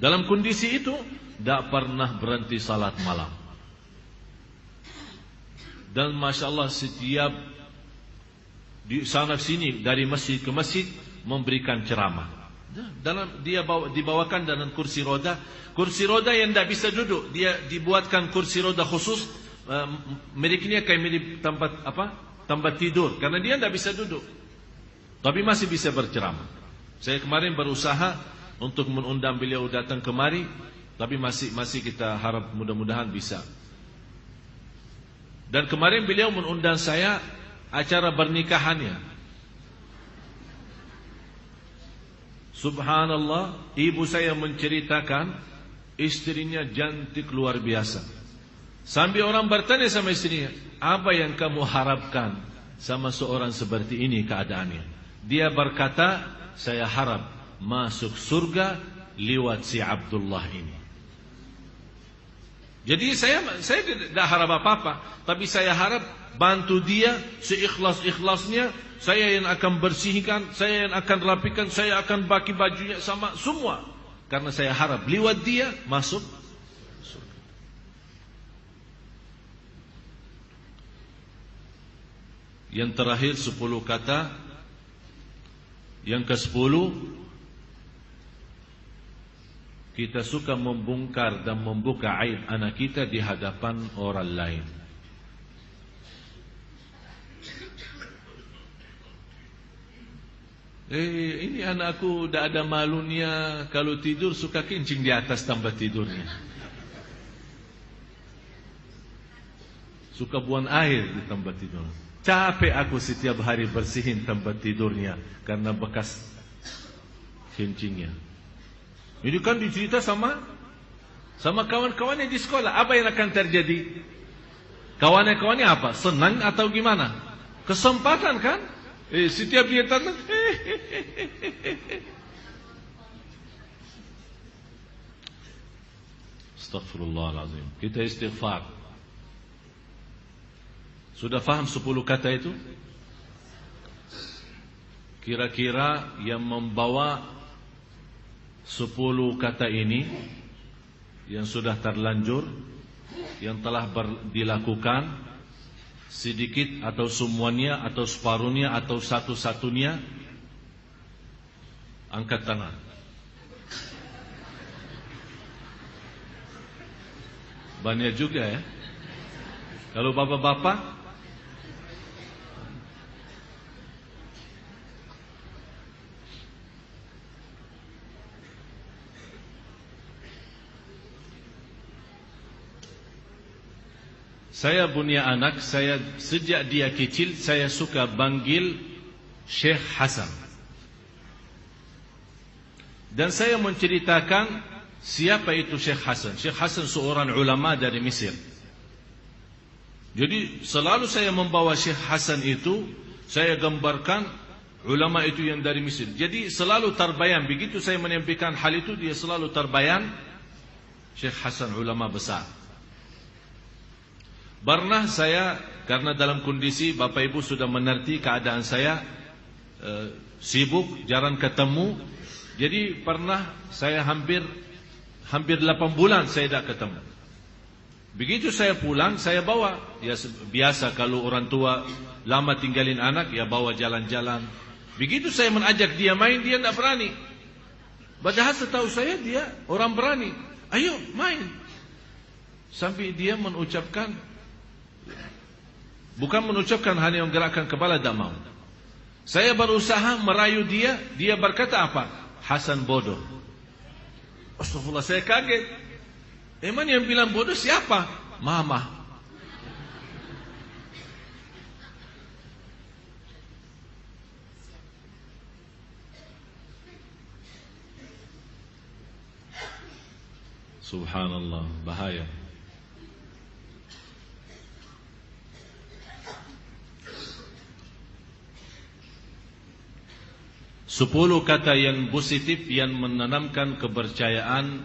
Dalam kondisi itu tidak pernah berhenti salat malam. Dan Masya Allah setiap di sana sini, dari masjid ke masjid, memberikan ceramah. Dibawakan dalam kursi roda yang tidak bisa duduk. Dia dibuatkan kursi roda khusus, miliknya kayak milik tempat tidur, karena dia tidak bisa duduk, tapi masih bisa berceramah. Saya kemarin berusaha untuk mengundang beliau datang kemari, tapi masih kita harap mudah-mudahan bisa. Dan kemarin beliau mengundang saya acara pernikahannya. Subhanallah, ibu saya menceritakan Istrinya cantik luar biasa. Sambil orang bertanya sama istrinya, apa yang kamu harapkan sama seorang seperti ini keadaannya? Dia berkata, saya harap masuk surga lewat si Abdullah ini. Jadi saya tidak harap apa-apa, tapi saya harap bantu dia seikhlas-ikhlasnya. Saya yang akan bersihkan, saya yang akan rapikan, saya akan bagi bajunya sama semua. Karena saya harap lewat dia masuk surga. Yang terakhir 10 kata. Yang ke-10, kita suka membongkar dan membuka aib anak kita di hadapan orang lain. Ini anakku dah ada malunya, kalau tidur suka kencing di atas tempat tidurnya. Suka buang air di tempat tidur. Capek aku setiap hari bersihin tempat tidurnya karena bekas kencingnya. Ini kan dicerita sama kawan-kawannya di sekolah. Apa yang akan terjadi? Kawan-kawannya apa? Senang atau gimana? Kesempatan kan? Setiap dia tanya, Astaghfirullahaladzim. Kita istighfar. Sudah faham 10 kata itu? Kira-kira yang membawa 10 kata ini, yang sudah terlanjur, yang telah dilakukan, sedikit atau semuanya atau separuhnya atau satu-satunya, angkat tangan. Banyak juga ya. Kalau bapak-bapak, saya punya anak, sejak dia kecil saya suka panggil Syekh Hasan. Dan saya menceritakan siapa itu Syekh Hasan. Syekh Hasan seorang ulama dari Mesir. Jadi selalu saya membawa Syekh Hasan itu, saya gambarkan ulama itu yang dari Mesir. Jadi selalu terbayang, begitu saya menyampaikan hal itu, dia selalu terbayang Syekh Hasan ulama besar. Pernah saya, karena dalam kondisi Bapak Ibu sudah mengerti keadaan saya, sibuk, jarang ketemu. Jadi pernah saya hampir 8 bulan saya tidak ketemu. Begitu saya pulang, saya bawa. Ya biasa kalau orang tua lama tinggalin anak, ya bawa jalan-jalan. Begitu saya mengajak dia main, dia tidak berani. Padahal setahu saya dia orang berani. Ayo main. Sampai dia mengucapkan, bukan mengucapkan, hanya menggerakkan kepala, tidak mau. Saya berusaha merayu dia, dia berkata apa? Hasan bodoh. Astagfirullah, saya kaget. Emang yang bilang bodoh siapa? Mama. Subhanallah, bahaya. Sepuluh kata yang positif yang menanamkan kepercayaan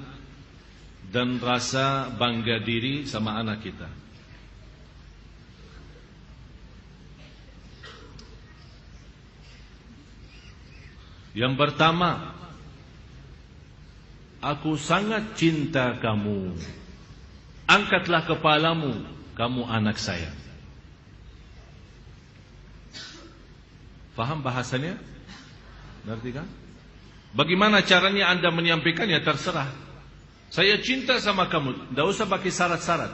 dan rasa bangga diri sama anak kita. Yang pertama, aku sangat cinta kamu. Angkatlah kepalamu, kamu anak saya. Faham bahasanya? Ngerti kan? Bagaimana caranya Anda menyampaikannya terserah. Saya cinta sama kamu, tidak usah pakai syarat-syarat.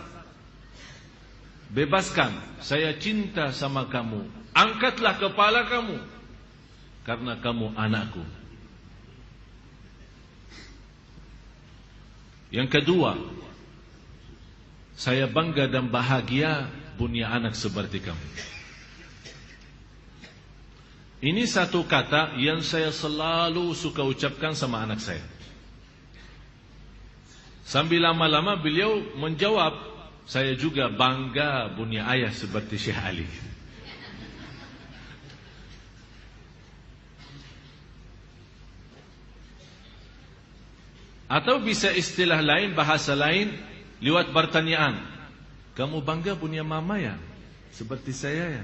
Bebaskan, saya cinta sama kamu. Angkatlah kepala kamu, karena kamu anakku. Yang kedua, saya bangga dan bahagia punya anak seperti kamu. Ini satu kata yang saya selalu suka ucapkan sama anak saya. Sambil lama-lama beliau menjawab, saya juga bangga punya ayah seperti Syekh Ali. Atau bisa istilah lain, bahasa lain, lewat pertanyaan. Kamu bangga punya mama ya? Seperti saya ya?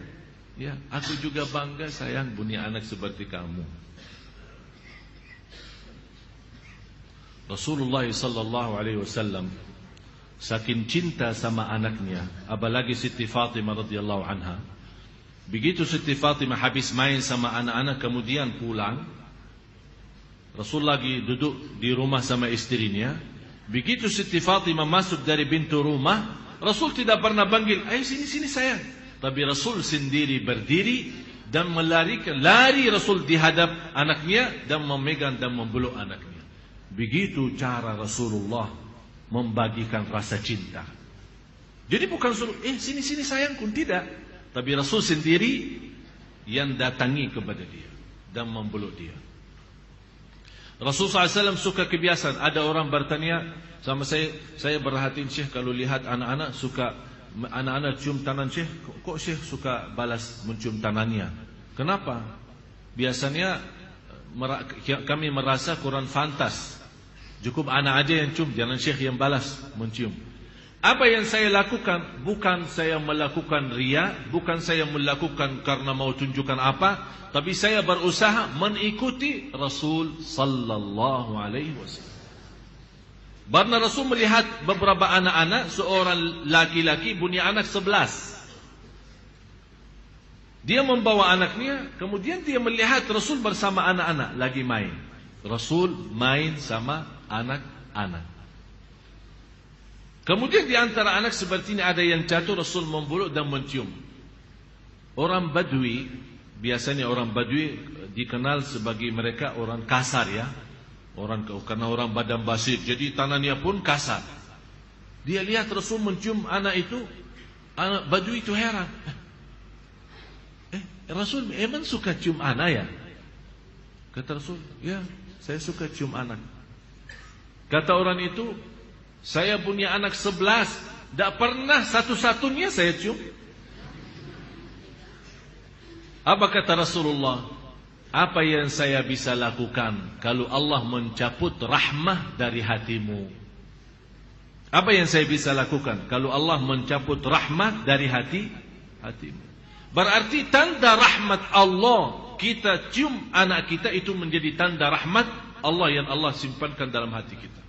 Ya, aku juga bangga sayang punya anak seperti kamu. Rasulullah sallallahu alaihi wasallam saking cinta sama anaknya, apalagi Siti Fatimah radhiyallahu anha. Begitu Siti Fatimah habis main sama anak-anak kemudian pulang, Rasul lagi duduk di rumah sama istrinya. Begitu Siti Fatimah masuk dari pintu rumah, Rasul tidak pernah panggil, ayo sini sayang. Tapi Rasul sendiri berdiri dan lari Rasul di hadap anaknya dan memegang dan memeluk anaknya. Begitu cara Rasulullah membagikan rasa cinta. Jadi bukan suruh, sini sayangku, tidak. Tapi Rasul sendiri yang datangi kepada dia dan memeluk dia. Rasul SAW suka kebiasaan. Ada orang bertanya sama saya perhatiin Syekh kalau lihat anak-anak suka, anak-anak cium tangan Syekh, kok Syekh suka balas mencium tangannya? Kenapa? Biasanya kami merasa kurang fantas. Cukup anak aja yang cium, jangan Syekh yang balas mencium. Apa yang saya lakukan? Bukan saya melakukan riya, bukan saya melakukan karena mau tunjukkan apa, tapi saya berusaha mengikuti Rasul sallallahu alaihi wasallam. Karena Rasul melihat beberapa anak-anak, seorang laki-laki punya anak 11. Dia membawa anaknya, kemudian dia melihat Rasul bersama anak-anak lagi main. Rasul main sama anak-anak. Kemudian di antara anak seperti ini ada yang jatuh, Rasul membeluk dan mencium. Orang Badui, biasanya orang Badui dikenal sebagai mereka orang kasar ya. Karena orang badan basir, jadi tangannya pun kasar. Dia lihat Rasul mencium anak itu, anak Badui itu heran. Rasul emang suka cium anak ya? Kata Rasul, ya saya suka cium anak. Kata orang itu, saya punya anak 11, tidak pernah satu-satunya saya cium. Apa kata Rasulullah? Apa yang saya bisa lakukan kalau Allah mencabut rahmah dari hatimu? Apa yang saya bisa lakukan kalau Allah mencabut rahmah dari hatimu? Berarti tanda rahmat Allah, kita cium anak kita itu menjadi tanda rahmat Allah yang Allah simpankan dalam hati kita.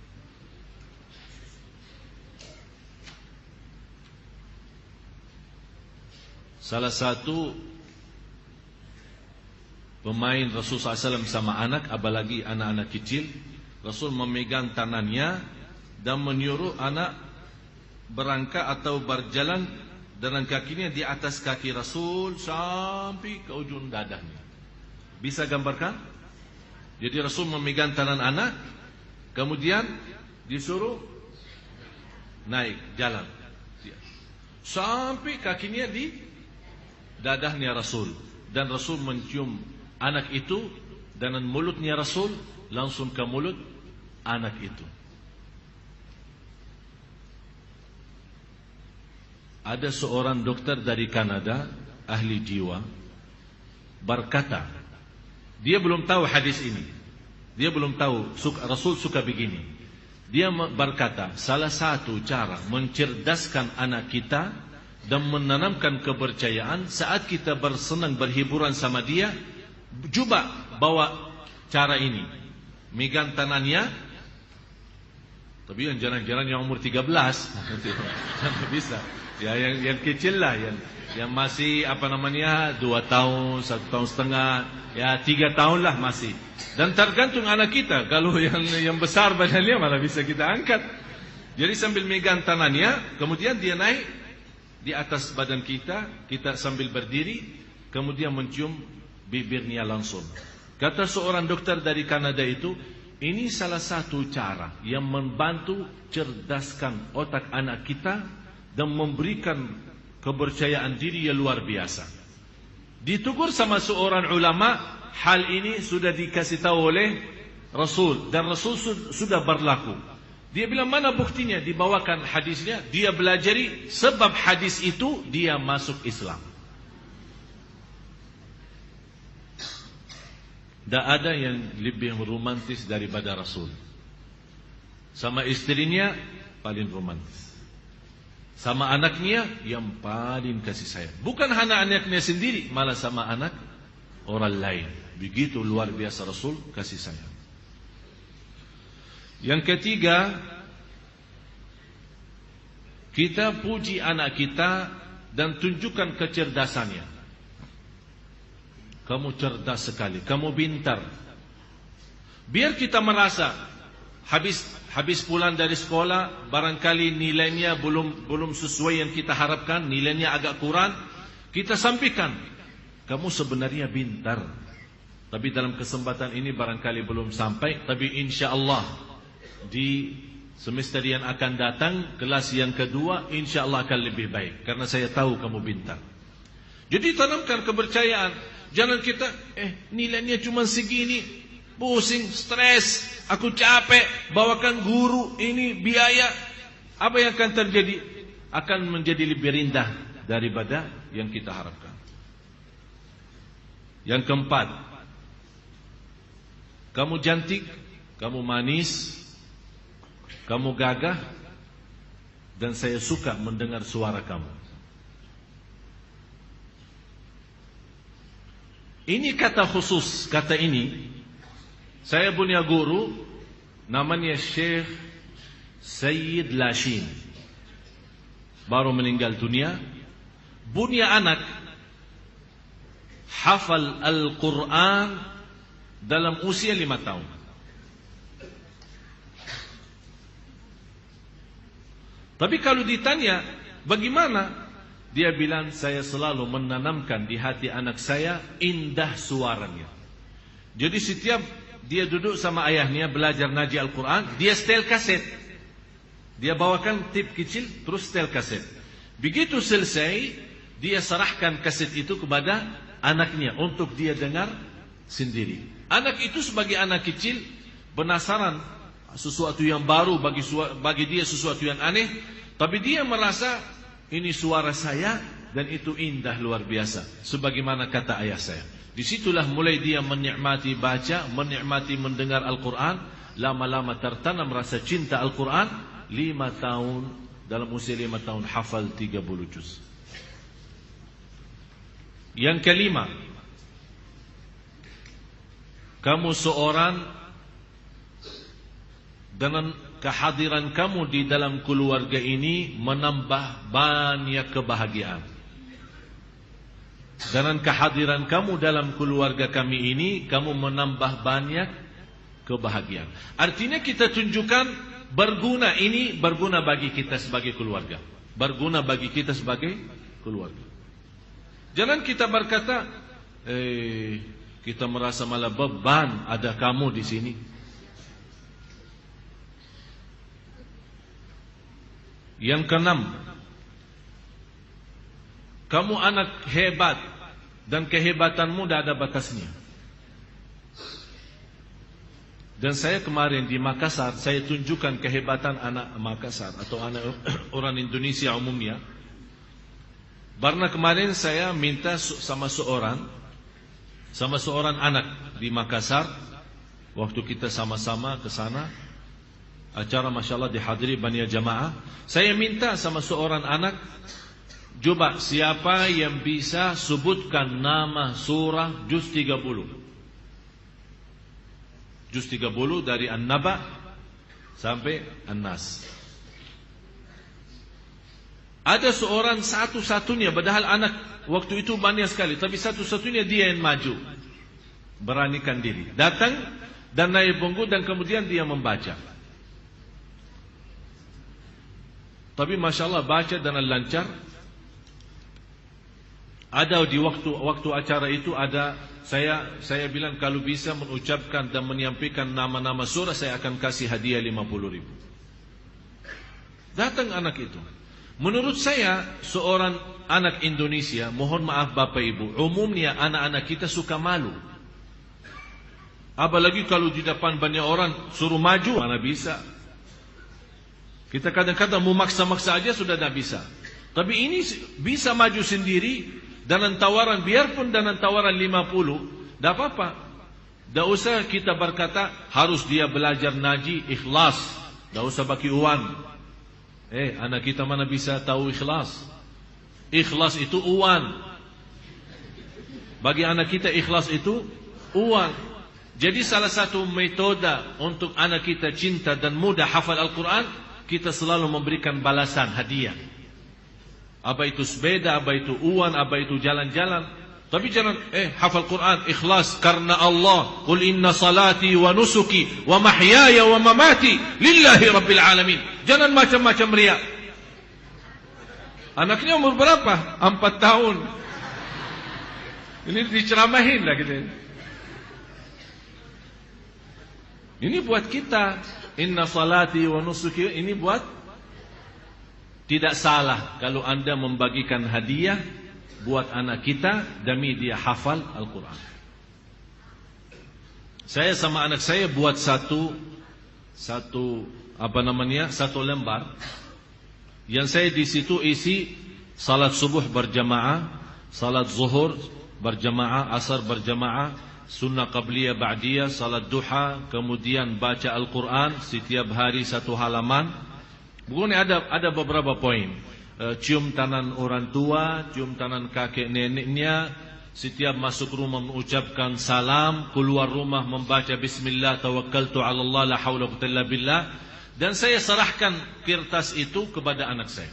Salah satu pemain Rasul SAW sama anak, apalagi anak-anak kecil, Rasul memegang tangannya dan menyuruh anak berangkat atau berjalan dengan kakinya di atas kaki Rasul sampai ke ujung dadahnya. Bisa gambarkan? Jadi Rasul memegang tangan anak, kemudian disuruh naik jalan sampai kakinya di dadahnya Rasul. Dan Rasul mencium anak itu dengan mulutnya Rasul langsung ke mulut anak itu. Ada seorang dokter dari Kanada, ahli jiwa, berkata, dia belum tahu hadis ini, dia belum tahu Rasul suka begini. Dia berkata, salah satu cara mencerdaskan anak kita dan menanamkan kepercayaan saat kita bersenang berhiburan sama dia, coba bawa cara ini, megang tangannya. Tapi yang jarang-jarang yang umur 13 tidak bisa. Ya yang kecil lah, yang masih 2 tahun, 1 tahun setengah, ya 3 tahun lah masih. Dan tergantung anak kita. Kalau yang besar badannya malah bisa kita angkat. Jadi sambil megang tangannya, kemudian dia naik di atas badan kita sambil berdiri, kemudian mencium bibirnya langsung. Kata seorang dokter dari Kanada itu, ini salah satu cara yang membantu cerdaskan otak anak kita dan memberikan kepercayaan diri yang luar biasa. Ditegur sama seorang ulama, hal ini sudah dikasih tahu oleh Rasul dan Rasul sudah berlaku. Dia bilang, mana buktinya? Dibawakan hadisnya, dia belajari, sebab hadis itu dia masuk Islam. Tak ada yang lebih romantis daripada Rasul. Sama istrinya paling romantis, sama anaknya yang paling kasih sayang. Bukan hanya anaknya sendiri, malah sama anak orang lain. Begitu luar biasa Rasul kasih sayang. Yang ketiga, kita puji anak kita dan tunjukkan kecerdasannya. Kamu cerdas sekali, kamu pintar. Biar kita merasa habis pulang dari sekolah, barangkali nilainya belum sesuai yang kita harapkan, nilainya agak kurang, kita sampaikan, kamu sebenarnya pintar, tapi dalam kesempatan ini barangkali belum sampai, tapi insya-Allah di semester yang akan datang, kelas yang kedua, insya-Allah akan lebih baik, karena saya tahu kamu pintar. Jadi tanamkan kepercayaan. Jangan kita nilainya cuma segini, pusing, stres, aku capek, bawakan guru, ini biaya. Apa yang akan terjadi? Akan menjadi lebih rendah daripada yang kita harapkan. Yang keempat, kamu cantik, kamu manis, kamu gagah, dan saya suka mendengar suara kamu. Ini kata khusus, kata ini saya punya guru namanya Syekh Sayyid Lashin, baru meninggal dunia. Punya anak hafal Al-Quran dalam usia 5 tahun. Tapi kalau ditanya bagaimana, dia bilang, saya selalu menanamkan di hati anak saya indah suaranya. Jadi setiap dia duduk sama ayahnya belajar ngaji Al-Quran, dia setel kaset. Dia bawakan tip kecil, terus setel kaset. Begitu selesai, dia serahkan kaset itu kepada anaknya untuk dia dengar sendiri. Anak itu sebagai anak kecil penasaran, sesuatu yang baru bagi dia, sesuatu yang aneh, tapi dia merasa ini suara saya dan itu indah luar biasa, sebagaimana kata ayah saya. Disitulah mulai dia menikmati baca, menikmati mendengar Al-Quran. Lama-lama tertanam rasa cinta Al-Quran. 5 tahun, dalam usia 5 tahun hafal 30 juz. Yang kelima, kamu seorang dengan kehadiran kamu di dalam keluarga ini menambah banyak kebahagiaan. Dengan kehadiran kamu dalam keluarga kami ini, kamu menambah banyak kebahagiaan. Artinya kita tunjukkan berguna, ini berguna bagi kita sebagai keluarga, berguna bagi kita sebagai keluarga. Jangan kita berkata, kita merasa malah beban ada kamu di sini. Yang keenam, kamu anak hebat dan kehebatanmu tidak ada batasnya. Dan saya kemarin di Makassar, saya tunjukkan kehebatan anak Makassar atau anak orang Indonesia umumnya. Karena kemarin saya minta sama seorang anak di Makassar, waktu kita sama-sama ke sana, acara Masya Allah dihadiri banyak jamaah. Saya minta sama seorang anak, coba siapa yang bisa sebutkan nama surah juz 30. Juz 30 dari An-Naba sampai An-Nas. Ada seorang satu-satunya, padahal anak waktu itu banyak sekali, tapi satu-satunya dia yang maju, beranikan diri, datang dan naik punggung dan kemudian dia membaca. Tapi Masya Allah baca dengan lancar. Ada di waktu acara itu ada, saya bilang kalau bisa mengucapkan dan menyampaikan nama-nama surah, saya akan kasih hadiah 50.000. Datang anak itu. Menurut saya seorang anak Indonesia, mohon maaf Bapak Ibu, umumnya anak-anak kita suka malu. Apalagi kalau di depan banyak orang suruh maju, mana bisa. Kita kadang-kadang mau maksa-maksa aja sudah tidak bisa. Tapi ini bisa maju sendiri dengan tawaran, biarpun dengan tawaran 50, tidak apa-apa. Tidak usah kita berkata harus dia belajar ngaji ikhlas. Tidak usah bagi uang. Anak kita mana bisa tahu ikhlas? Ikhlas itu uang. Bagi anak kita ikhlas itu uang. Jadi salah satu metode untuk anak kita cinta dan mudah hafal Al-Quran, kita selalu memberikan balasan, hadiah. Apa itu sepeda, apa itu uang, apa itu jalan-jalan. Tapi jangan hafal Quran ikhlas karena Allah. Qul inna salati wa nusuki wa mahyaya wa mamati lillahi rabbil alamin. Jangan macam-macam riak. Anaknya umur berapa? 4 tahun. Ini diceramahin lah gitu. Ini buat kita. Inna salati wa nusuki. Ini buat. Tidak salah kalau Anda membagikan hadiah buat anak kita demi dia hafal Al-Quran. Saya sama anak saya buat satu lembar yang saya di situ isi salat subuh berjamaah, salat zuhur berjamaah, asar berjamaah, sunnah qabliyah ba'diyah, salat duha, kemudian baca Al-Quran setiap hari 1 halaman. Bukan ada beberapa poin. Cium tangan orang tua, cium tangan kakek neneknya, setiap masuk rumah mengucapkan salam, keluar rumah membaca bismillah tawakkaltu 'ala Allah la haula wa quwwata illa billah. Dan saya serahkan kertas itu kepada anak saya.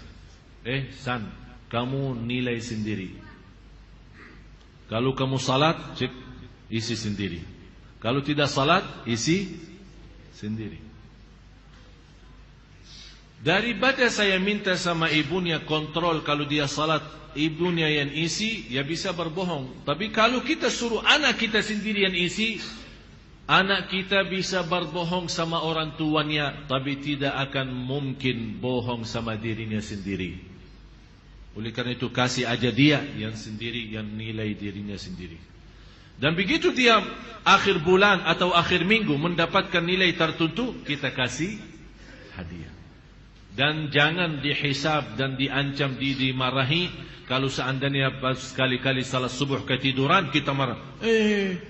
San, kamu nilai sendiri. Kalau kamu salat, cek isi sendiri. Kalau tidak salat, isi sendiri. Daripada saya minta sama ibunya kontrol kalau dia salat, ibunya yang isi, ya bisa berbohong. Tapi kalau kita suruh anak kita sendiri yang isi, anak kita bisa berbohong sama orang tuanya, tapi tidak akan mungkin bohong sama dirinya sendiri. Oleh karena itu kasih aja dia yang sendiri, yang nilai dirinya sendiri. Dan begitu dia akhir bulan atau akhir minggu mendapatkan nilai tertentu, kita kasih hadiah. Dan jangan dihisab dan diancam, dimarahi. Kalau seandainya sekali-kali salat subuh ketiduran, kita marah.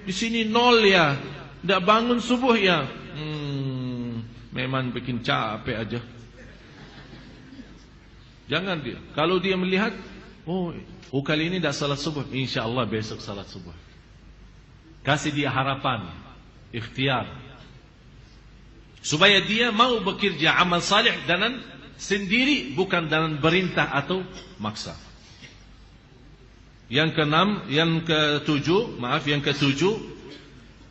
Di sini 0 ya, tidak bangun subuh ya. Memang bikin capek aja. Jangan dia. Kalau dia melihat, kali ini tidak salat subuh, insya Allah besok salat subuh. Kasih dia harapan, ikhtiar, supaya dia mau bekerja amal salih dengan sendiri, bukan dengan perintah atau maksa. Yang ketujuh,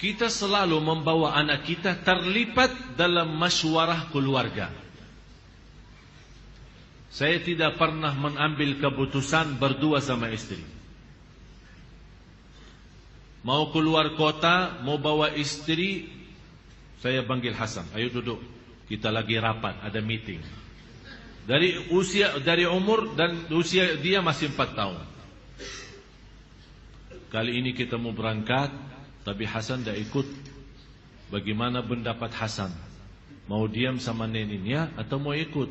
kita selalu membawa anak kita terlibat dalam masywarah keluarga. Saya tidak pernah mengambil keputusan berdua sama istri. Mau keluar kota, mau bawa istri, saya panggil Hasan, ayo duduk, kita lagi rapat, ada meeting. Dari umur dan usia dia masih 4 tahun. Kali ini kita mau berangkat, tapi Hasan tidak ikut. Bagaimana pendapat Hasan? Mau diam sama neneknya atau mau ikut?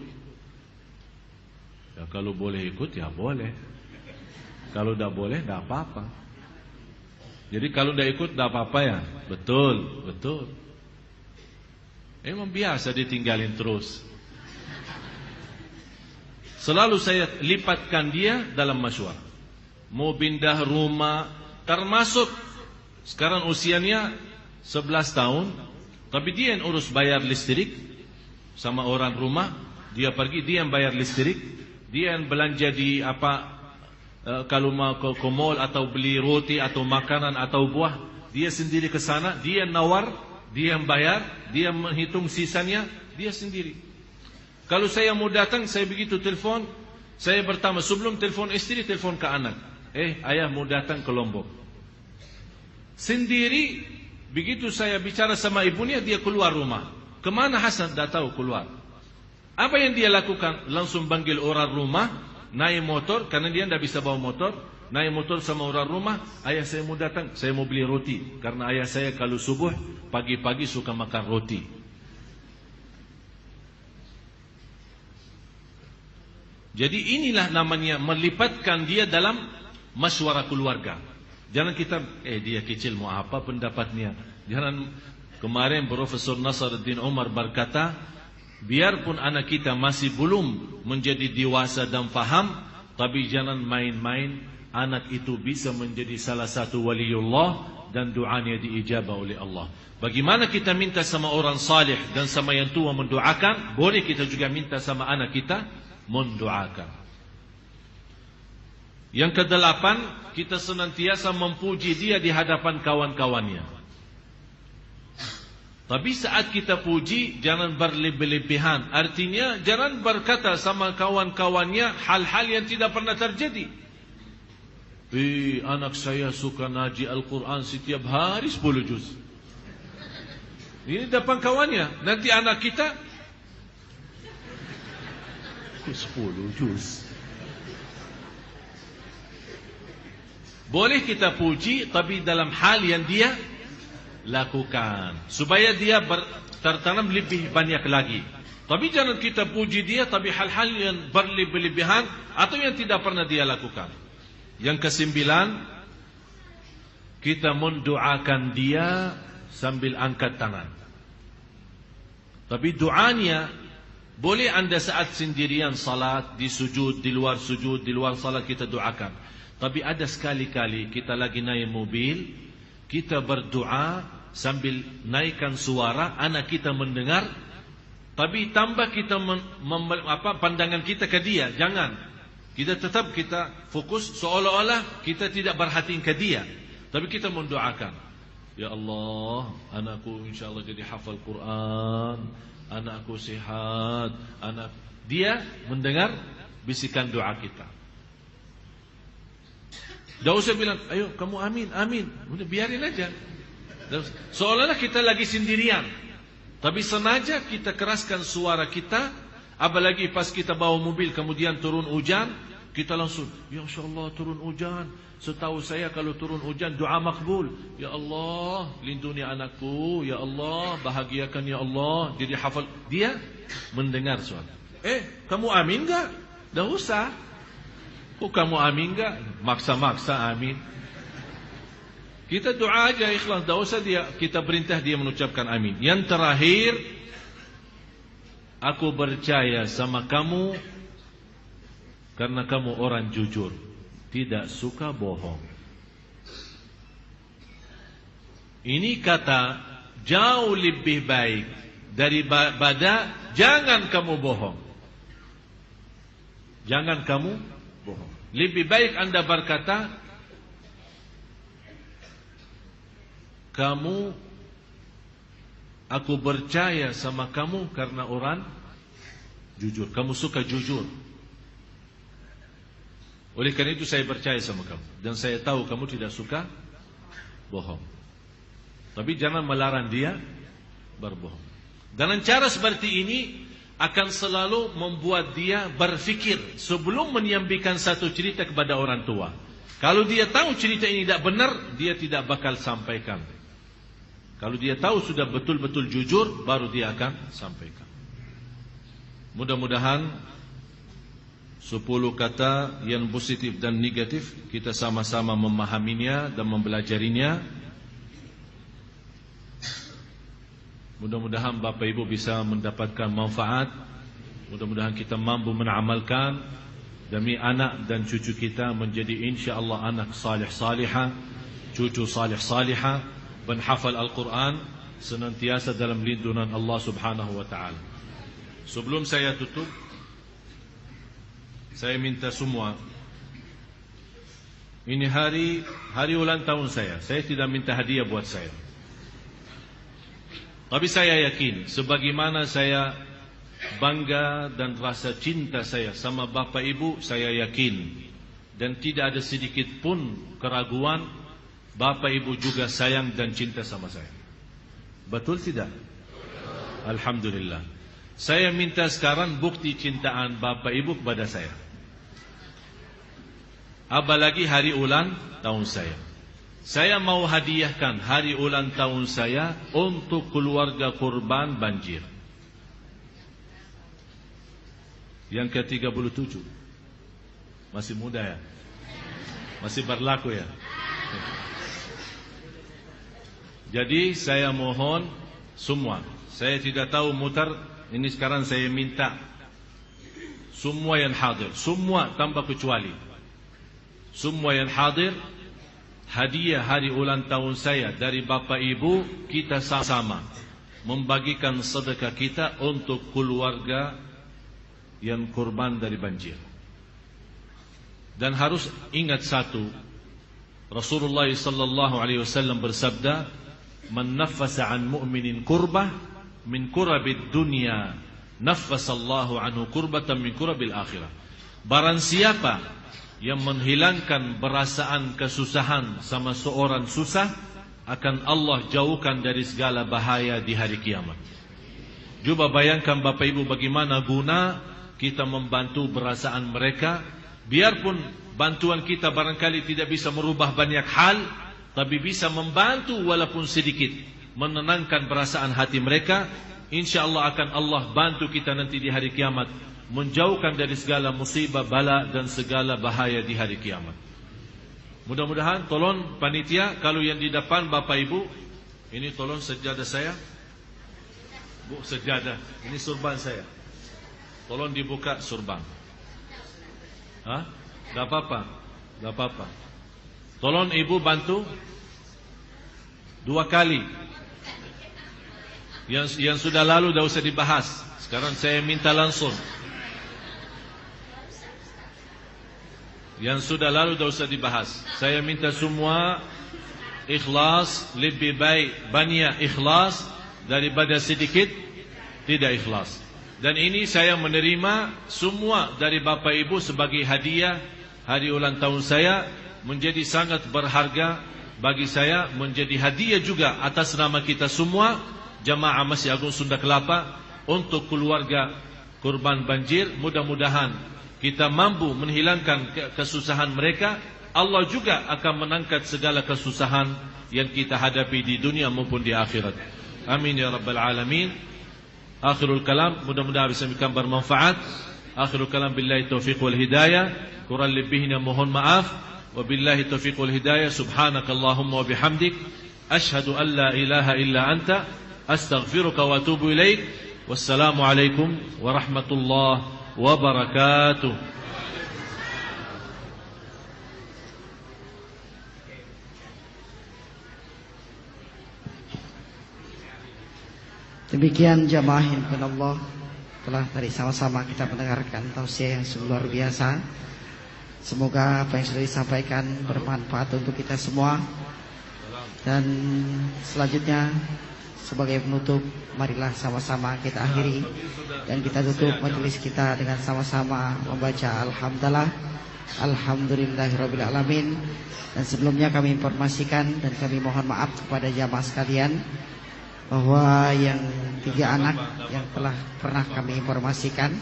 Ya kalau boleh ikut ya boleh. Kalau tidak boleh tidak apa-apa. Jadi kalau tidak ikut tidak apa-apa ya. Betul. Emang biasa ditinggalin terus. Selalu saya lipatkan dia dalam masywarah. Mau pindah rumah, termasuk sekarang usianya 11 tahun, tapi dia yang urus bayar listrik sama orang rumah. Dia pergi, dia yang bayar listrik, dia yang belanja di kalau mau ke mall atau beli roti atau makanan atau buah, dia sendiri ke sana, dia yang nawar, dia yang bayar, dia menghitung sisanya, dia sendiri. Kalau saya mau datang, saya begitu telepon, saya pertama sebelum telepon istri, telepon ke anak. Ayah mau datang ke Lombok. Sendiri, begitu saya bicara sama ibunya, dia keluar rumah. Kemana Hasan? Tidak tahu, keluar. Apa yang dia lakukan? Langsung panggil orang rumah, naik motor, karena dia tidak bisa bawa motor. Naik motor sama orang rumah, ayah saya mau datang, saya mau beli roti. Karena ayah saya kalau subuh, pagi-pagi suka makan roti. Jadi inilah namanya melipatkan dia dalam masyarakat keluarga. Jangan kita, dia kecil mau apa pendapatnya. Jangan, kemarin Profesor Nasruddin Umar berkata, biarpun anak kita masih belum menjadi dewasa dan faham, tapi jangan main-main, anak itu bisa menjadi salah satu waliullah dan doanya diijabah oleh Allah. Bagaimana kita minta sama orang salih dan sama yang tua mendoakan, boleh kita juga minta sama anak kita mendoakan. Yang kedelapan, kita senantiasa memuji dia di hadapan kawan-kawannya. Tapi saat kita puji, jangan berlebih-lebihan. Artinya, jangan berkata sama kawan-kawannya hal-hal yang tidak pernah terjadi. Anak saya suka ngaji Al-Quran setiap hari 10 juz. Ini depan kawannya. Nanti anak kita 10 juz. Boleh kita puji, tapi dalam hal yang dia lakukan, supaya dia tertanam lebih banyak lagi. Tapi jangan kita puji dia, tapi hal-hal yang berlebih-lebihan atau yang tidak pernah dia lakukan. Yang kesembilan, kita mendoakan dia sambil angkat tangan. Tapi doanya boleh anda saat sendirian salat, di sujud, di luar salat kita doakan. Tapi ada sekali-kali kita lagi naik mobil, kita berdoa sambil naikkan suara, anak kita mendengar, tapi tambah kita pandangan kita ke dia. Jangan. Kita tetap kita fokus seolah-olah kita tidak perhatiin ke dia. Tapi kita mendoakan, ya Allah, anakku insyaAllah jadi hafal Quran, anakku sehat, dia mendengar bisikan doa kita. Tidak usah bilang, ayo kamu amin, amin. Udah biarin aja. Seolah-olah kita lagi sendirian. Tapi sengaja kita keraskan suara kita. Apalagi pas kita bawa mobil kemudian turun hujan, kita langsung, ya Allah turun hujan. Setahu saya kalau turun hujan doa makbul. Ya Allah lindungi anakku, ya Allah bahagiakan, ya Allah. Jadi hafal. Dia mendengar suara. Kamu amin enggak? Dah usah. Kok kamu amin enggak? Maksa-maksa amin. Kita doa aja ikhlas, dah usah kita perintah dia mengucapkan amin. Yang terakhir, aku percaya sama kamu karena kamu orang jujur, tidak suka bohong. Ini kata jauh lebih baik daripada jangan kamu bohong. Jangan kamu bohong. Lebih baik anda berkata, aku percaya sama kamu karena orang jujur. Kamu suka jujur. Oleh karena itu saya percaya sama kamu. Dan saya tahu kamu tidak suka bohong. Tapi jangan melarang dia berbohong. Dengan cara seperti ini akan selalu membuat dia berfikir sebelum menyampaikan satu cerita kepada orang tua. Kalau dia tahu cerita ini tidak benar, dia tidak bakal sampaikan. Kalau dia tahu sudah betul-betul jujur, baru dia akan sampaikan. Mudah-mudahan 10 kata yang positif dan negatif kita sama-sama memahaminya dan mempelajarinya. Mudah-mudahan Bapak Ibu bisa mendapatkan manfaat. Mudah-mudahan kita mampu mengamalkan demi anak dan cucu kita menjadi insya-Allah anak salih salihah, cucu salih salihah, penghafal Al-Quran, senantiasa dalam lindungan Allah Subhanahu wa ta'ala. Sebelum saya tutup, saya minta semua, ini hari ulang tahun saya. Saya tidak minta hadiah buat saya. Tapi saya yakin, sebagaimana saya bangga dan rasa cinta saya sama Bapak Ibu, saya yakin. Dan tidak ada sedikit pun keraguan, Bapak Ibu juga sayang dan cinta sama saya. Betul tidak? Alhamdulillah. Saya minta sekarang bukti cintaan Bapak Ibu kepada saya. Apalagi hari ulang tahun saya. Saya mau hadiahkan hari ulang tahun saya untuk keluarga korban banjir. Yang ke-37. Masih muda ya? Masih berlaku ya? Jadi saya mohon semua, saya tidak tahu mutar, ini sekarang saya minta semua yang hadir, semua tanpa kecuali, semua yang hadir, hadiah hari ulang tahun saya dari Bapak Ibu, kita sama-sama membagikan sedekah kita untuk keluarga yang korban dari banjir. Dan harus ingat satu, Rasulullah sallallahu alaihi wasallam bersabda, "Man naffasa an mu'minin kurbah min kurabid dunya, naffasallahu anhu kurbatan min kurabil akhirah." Barang siapa yang menghilangkan perasaan kesusahan sama seorang susah, akan Allah jauhkan dari segala bahaya di hari kiamat. Coba bayangkan Bapak Ibu bagaimana guna kita membantu perasaan mereka. Biarpun bantuan kita barangkali tidak bisa merubah banyak hal, tapi bisa membantu walaupun sedikit, menenangkan perasaan hati mereka. InsyaAllah akan Allah bantu kita nanti di hari kiamat, menjauhkan dari segala musibah, bala dan segala bahaya di hari kiamat. Mudah-mudahan, tolong panitia, kalau yang di depan Bapak Ibu, ini tolong sejadah saya. Bu, sejadah, ini surban saya. Tolong dibuka surban. Hah? Gak apa-apa, gak apa-apa. Tolong ibu bantu 2 kali. Yang sudah lalu dah usah dibahas. Sekarang saya minta langsung. Yang sudah lalu dah usah dibahas. Saya minta semua ikhlas, lebih baik banyak ikhlas daripada sedikit tidak ikhlas. Dan ini saya menerima semua dari Bapak Ibu sebagai hadiah hari ulang tahun saya, menjadi sangat berharga bagi saya, menjadi hadiah juga atas nama kita semua Jamaah Masjid Agung Sunda Kelapa untuk keluarga korban banjir. Mudah-mudahan kita mampu menghilangkan kesusahan mereka. Allah juga akan mengangkat segala kesusahan yang kita hadapi di dunia maupun di akhirat. Amin ya rabbal alamin. Akhirul kalam, mudah-mudahan bisa bermanfaat. Akhirul kalam, billahi taufiq wal hidayah. Kurang lebihnya mohon maaf. Wabillahi taufiq wal hidayah. Subhanakallahumma wa bihamdik, ashhadu an la ilaha illa anta, astaghfiruka wa atubu ilaik. Wassalamualaikum warahmatullahi wabarakatuh. Demikian jamaah yang Allah, telah tadi sama-sama kita mendengarkan tausiah yang sungguh luar biasa. Semoga apa yang sudah disampaikan bermanfaat untuk kita semua. Dan selanjutnya sebagai penutup, marilah sama-sama kita akhiri dan kita tutup majelis kita dengan sama-sama membaca Alhamdulillah, Alhamdulillahirabbil alamin. Dan sebelumnya kami informasikan dan kami mohon maaf kepada jamaah sekalian bahwa yang 3 anak yang telah pernah kami informasikan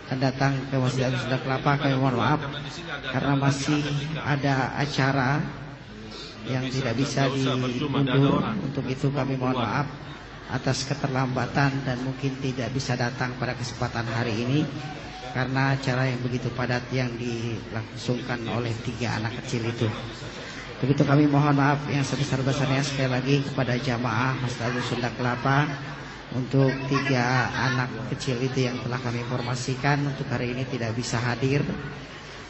akan datang ke Masjid Agung Sunda Kelapa, kami mohon maaf karena masih ada acara yang tidak bisa diundur. Untuk itu kami mohon maaf atas keterlambatan dan mungkin tidak bisa datang pada kesempatan hari ini karena acara yang begitu padat yang dilangsungkan oleh 3 anak kecil itu. Begitu kami mohon maaf yang sebesar-besarnya sekali lagi kepada jamaah Masjid Agung Sunda Kelapa untuk 3 anak kecil itu yang telah kami informasikan untuk hari ini tidak bisa hadir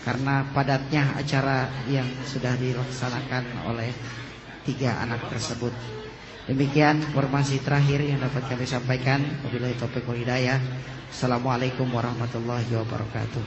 karena padatnya acara yang sudah dilaksanakan oleh 3 anak tersebut. Demikian informasi terakhir yang dapat kami sampaikan. Wabillahi taufiq wal hidayah. Assalamualaikum warahmatullahi wabarakatuh.